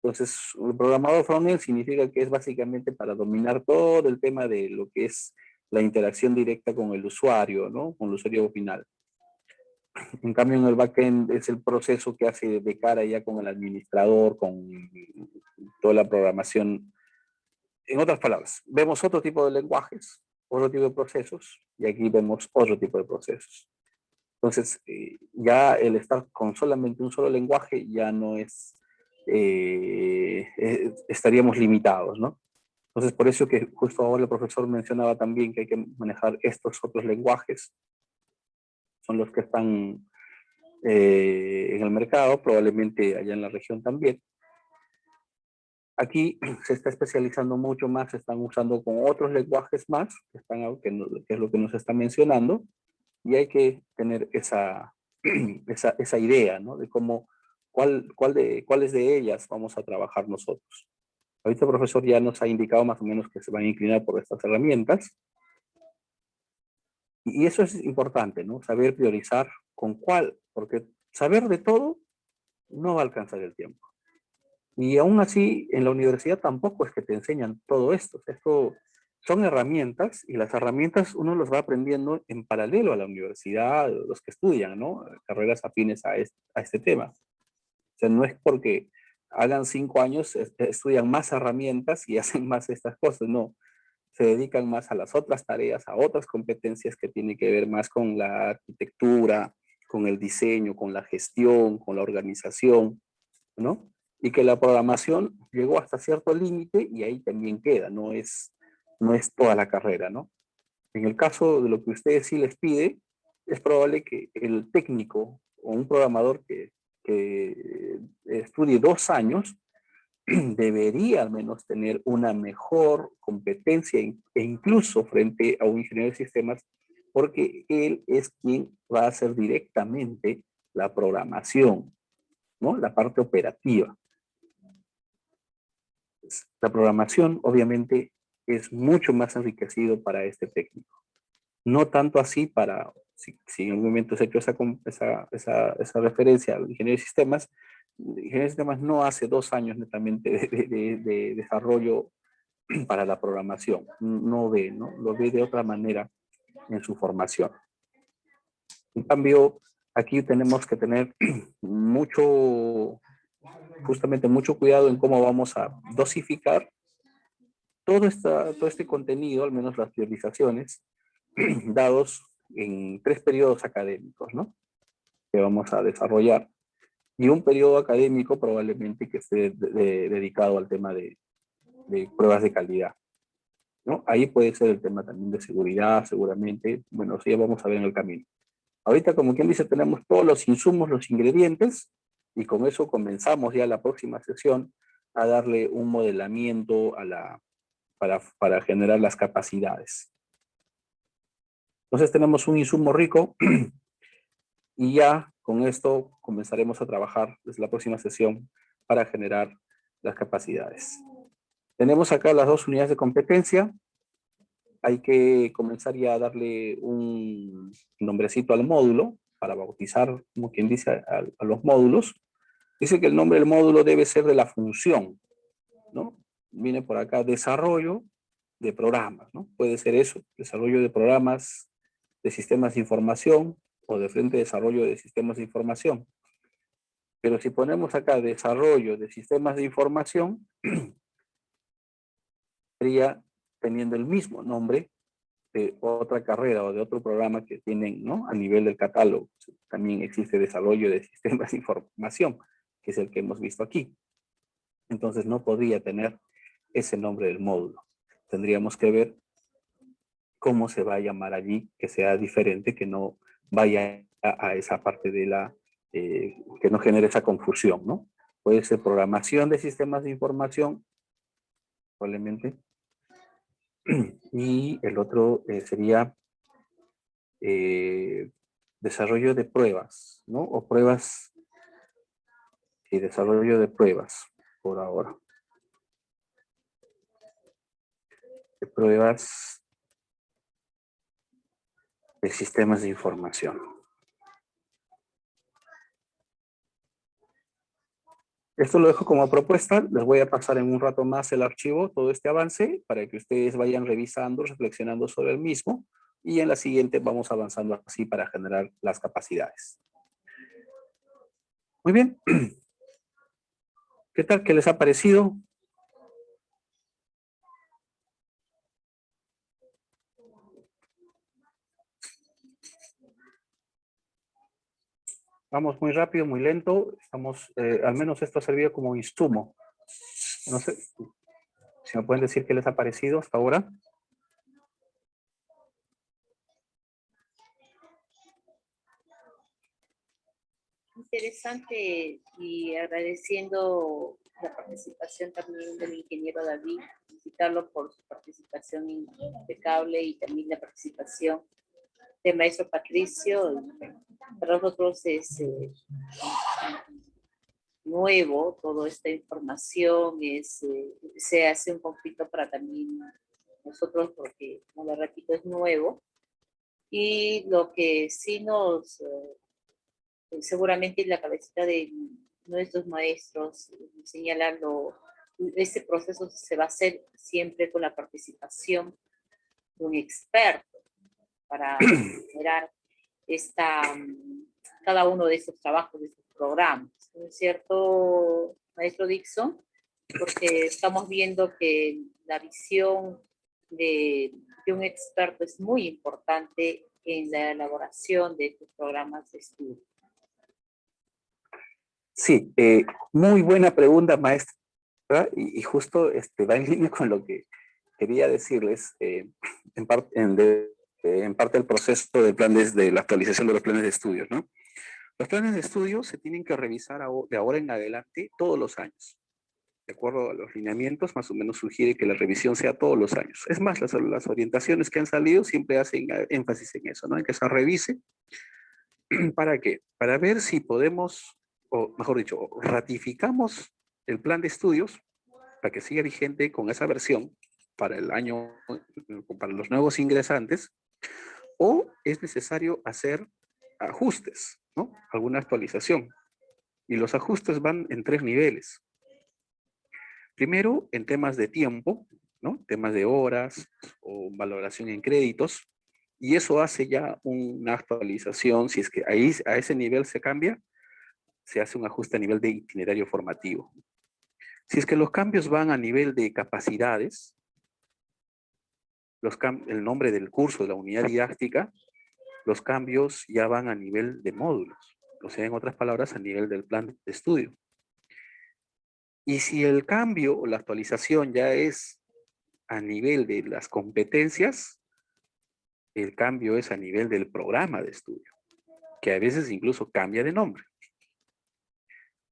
Entonces, el programador front-end significa que es básicamente para dominar todo el tema de lo que es la interacción directa con el usuario, ¿no? Con el usuario final. En cambio, en el backend es el proceso que hace de cara ya con el administrador, con toda la programación. En otras palabras, vemos otro tipo de lenguajes, otro tipo de procesos, y aquí vemos otro tipo de procesos. Entonces, ya el estar con solamente un solo lenguaje ya no es, estaríamos limitados, ¿no? Entonces, por eso que justo ahora el profesor mencionaba también que hay que manejar estos otros lenguajes, son los que están en el mercado, probablemente allá en la región también. Aquí se está especializando mucho más, se están usando con otros lenguajes más, que es lo que nos está mencionando, Y hay que tener esa idea, ¿no? De cómo, cuáles de ellas vamos a trabajar nosotros. Ahorita el profesor ya nos ha indicado más o menos que se van a inclinar por estas herramientas. Y eso es importante, ¿no? Saber priorizar con cuál, porque saber de todo no va a alcanzar el tiempo. Y aún así, en la universidad tampoco es que te enseñan todo esto. Esto son herramientas y las herramientas uno los va aprendiendo en paralelo a la universidad, los que estudian, ¿no? Carreras afines a este tema. O sea, no es porque hagan 5 años, estudian más herramientas y hacen más estas cosas, no. Se dedican más a las otras tareas, a otras competencias que tienen que ver más con la arquitectura, con el diseño, con la gestión, con la organización, ¿no? Y que la programación llegó hasta cierto límite y ahí también queda, no es toda la carrera, ¿no? En el caso de lo que ustedes sí les pide, es probable que el técnico o un programador que estudie 2 años debería al menos tener una mejor competencia e incluso frente a un ingeniero de sistemas, porque él es quien va a hacer directamente la programación, ¿no? La parte operativa. La programación, obviamente, es mucho más enriquecido para este técnico. No tanto así para, si en algún momento se ha hecho esa referencia al ingeniero de sistemas, el ingeniero de sistemas no hace 2 años netamente de desarrollo para la programación. No ve, ¿no? Lo ve de otra manera en su formación. En cambio, aquí tenemos que tener justamente mucho cuidado en cómo vamos a dosificar todo este contenido, al menos las priorizaciones, dados en 3 periodos académicos, ¿no? Que vamos a desarrollar. Y un periodo académico probablemente que esté dedicado al tema de pruebas de calidad, ¿no? Ahí puede ser el tema también de seguridad, seguramente. Bueno, eso ya vamos a ver en el camino. Ahorita, como quien dice, tenemos todos los insumos, los ingredientes, y con eso comenzamos ya la próxima sesión a darle un modelamiento para generar las capacidades. Entonces tenemos un insumo rico y ya con esto comenzaremos a trabajar desde la próxima sesión para generar las capacidades. Tenemos acá las 2 unidades de competencia. Hay que comenzar ya a darle un nombrecito al módulo para bautizar, como quien dice, a los módulos. Dice que el nombre del módulo debe ser de la función, ¿no? Viene por acá desarrollo de programas, ¿no? Puede ser eso, desarrollo de programas de sistemas de información o de frente de desarrollo de sistemas de información. Pero si ponemos acá desarrollo de sistemas de información, sería teniendo el mismo nombre de otra carrera o de otro programa que tienen, ¿no? A nivel del catálogo. También existe desarrollo de sistemas de información, que es el que hemos visto aquí. Entonces no podría tener ese nombre del módulo. Tendríamos que ver cómo se va a llamar allí, que sea diferente, que no vaya a esa parte de que no genere esa confusión, ¿no? Puede ser programación de sistemas de información, probablemente. Y el otro sería desarrollo de pruebas, ¿no? O pruebas y desarrollo de pruebas, por ahora. De pruebas de sistemas de información. Esto lo dejo como propuesta. Les voy a pasar en un rato más el archivo, todo este avance, para que ustedes vayan revisando, reflexionando sobre el mismo. Y en la siguiente vamos avanzando así para generar las capacidades. Muy bien. ¿Qué tal? ¿Qué les ha parecido? Vamos muy rápido, muy lento. Estamos, al menos esto ha servido como insumo. No sé si me pueden decir qué les ha parecido hasta ahora. Interesante y agradeciendo la participación también del ingeniero David, felicitarlo por su participación impecable y también la participación del maestro Patricio. Para nosotros es nuevo toda esta información, se hace un conflicto para también nosotros porque, como le repito, es nuevo. Y lo que sí nos, seguramente en la cabecita de nuestros maestros, señalando, este proceso se va a hacer siempre con la participación de un experto para generar cada uno de estos trabajos, de estos programas. ¿No es cierto, maestro Dixon? Porque estamos viendo que la visión de un experto es muy importante en la elaboración de estos programas de estudio. Sí, muy buena pregunta, maestra, y justo va en línea con lo que quería decirles en parte el proceso de planes de la actualización de los planes de estudios, ¿no? Los planes de estudio se tienen que revisar de ahora en adelante todos los años. De acuerdo a los lineamientos, más o menos sugiere que la revisión sea todos los años. Es más, las orientaciones que han salido siempre hacen énfasis en eso, ¿no? En que se revise. ¿Para qué? Para ver si podemos, o mejor dicho, ratificamos el plan de estudios para que siga vigente con esa versión para el año, para los nuevos ingresantes, o es necesario hacer ajustes, ¿no? Alguna actualización. Y los ajustes van en 3 niveles. Primero, en temas de tiempo, ¿no? Temas de horas o valoración en créditos. Y eso hace ya una actualización. Si es que ahí a ese nivel se cambia, se hace un ajuste a nivel de itinerario formativo. Si es que los cambios van a nivel de capacidades, el nombre del curso, de la unidad didáctica, los cambios ya van a nivel de módulos. O sea, en otras palabras, a nivel del plan de estudio. Y si el cambio o la actualización ya es a nivel de las competencias, el cambio es a nivel del programa de estudio, que a veces incluso cambia de nombre.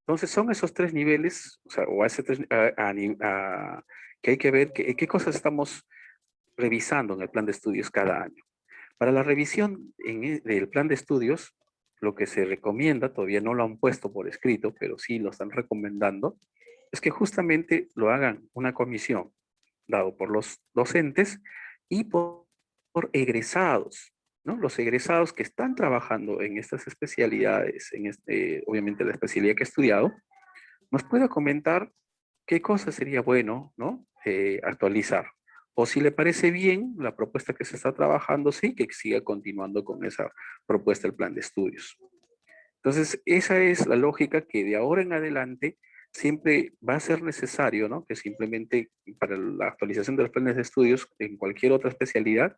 Entonces son esos 3 niveles, o sea, que hay que ver qué cosas estamos revisando en el plan de estudios cada año. Para la revisión del plan de estudios, lo que se recomienda, todavía no lo han puesto por escrito, pero sí lo están recomendando, es que justamente lo hagan una comisión dado por los docentes y por egresados, ¿no? Los egresados que están trabajando en estas especialidades, obviamente la especialidad que he estudiado, nos pueda comentar qué cosa sería bueno, ¿no? Actualizar. O si le parece bien la propuesta que se está trabajando, sí, que siga continuando con esa propuesta del plan de estudios. Entonces, esa es la lógica que de ahora en adelante siempre va a ser necesario, ¿no? Que simplemente para la actualización de los planes de estudios en cualquier otra especialidad,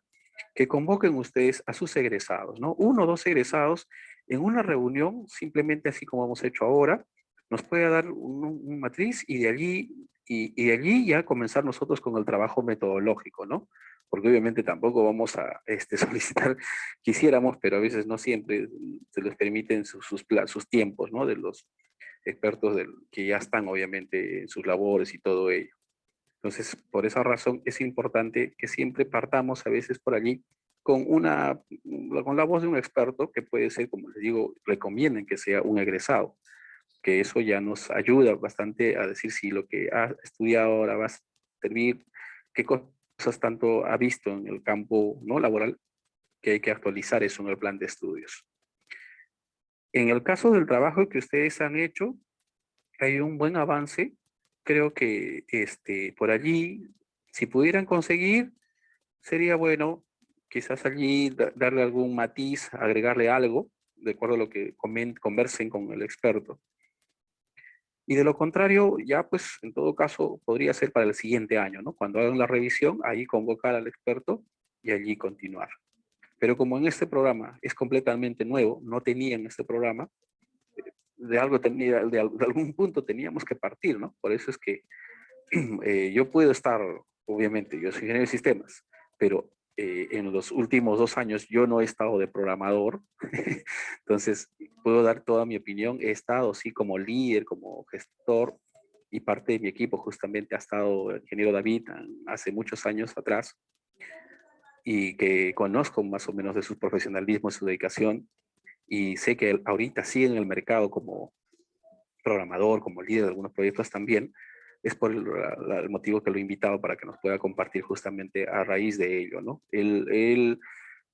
que convoquen ustedes a sus egresados, ¿no? 1 o 2 egresados en una reunión, simplemente así como hemos hecho ahora, nos puede dar un matriz y de allí ya comenzar nosotros con el trabajo metodológico, ¿no? Porque obviamente tampoco vamos a solicitar, quisiéramos, pero a veces no siempre se les permiten sus tiempos, ¿no? De los expertos que ya están obviamente en sus labores y todo ello. Entonces, por esa razón es importante que siempre partamos a veces por allí con la voz de un experto que puede ser, como les digo, recomienden que sea un egresado, que eso ya nos ayuda bastante a decir si lo que ha estudiado ahora va a servir, qué cosas tanto ha visto en el campo no laboral, que hay que actualizar eso en el plan de estudios. En el caso del trabajo que ustedes han hecho, hay un buen avance. Creo que por allí, si pudieran conseguir, sería bueno quizás allí darle algún matiz, agregarle algo, de acuerdo a lo que conversen con el experto. Y de lo contrario, ya pues en todo caso podría ser para el siguiente año, ¿no? Cuando hagan la revisión, ahí convocar al experto y allí continuar. Pero como en este programa es completamente nuevo, no tenían este programa, de algún punto teníamos que partir, ¿no? Por eso es que yo puedo estar, obviamente, yo soy ingeniero de sistemas, pero en los últimos 2 años yo no he estado de programador, entonces puedo dar toda mi opinión. He estado sí como líder, como gestor, y parte de mi equipo justamente ha estado el ingeniero David hace muchos años atrás. y que conozco más o menos de su profesionalismo, su dedicación, y sé que ahorita sí en el mercado como programador, como líder de algunos proyectos también, es por el motivo que lo he invitado para que nos pueda compartir justamente a raíz de ello, ¿no? Él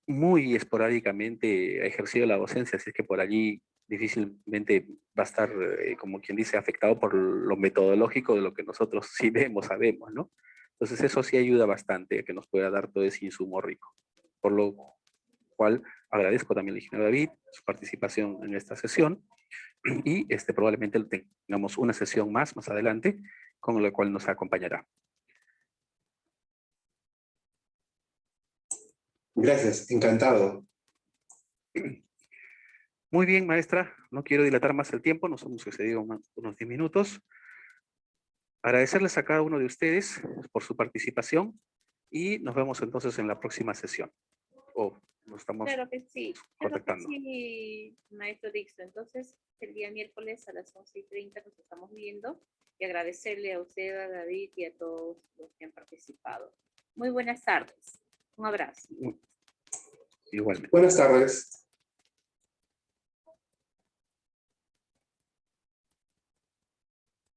muy esporádicamente ha ejercido la docencia, así es que por allí difícilmente va a estar, como quien dice, afectado por lo metodológico de lo que nosotros sí vemos, sabemos, ¿no? Entonces eso sí ayuda bastante a que nos pueda dar todo ese insumo rico. Por lo cual agradezco también al ingeniero David su participación en esta sesión y probablemente tengamos una sesión más adelante con la cual nos acompañará. Gracias, encantado. Muy bien, maestra, no quiero dilatar más el tiempo, nos hemos excedido unos 10 minutos. Agradecerles a cada uno de ustedes por su participación y nos vemos entonces en la próxima sesión. Nos estamos Claro que sí, contactando. sí, maestro Dixon. Entonces, el día miércoles a las 11:30 nos estamos viendo y agradecerle a usted, a David y a todos los que han participado. Muy buenas tardes. Un abrazo. Igualmente. Buenas tardes.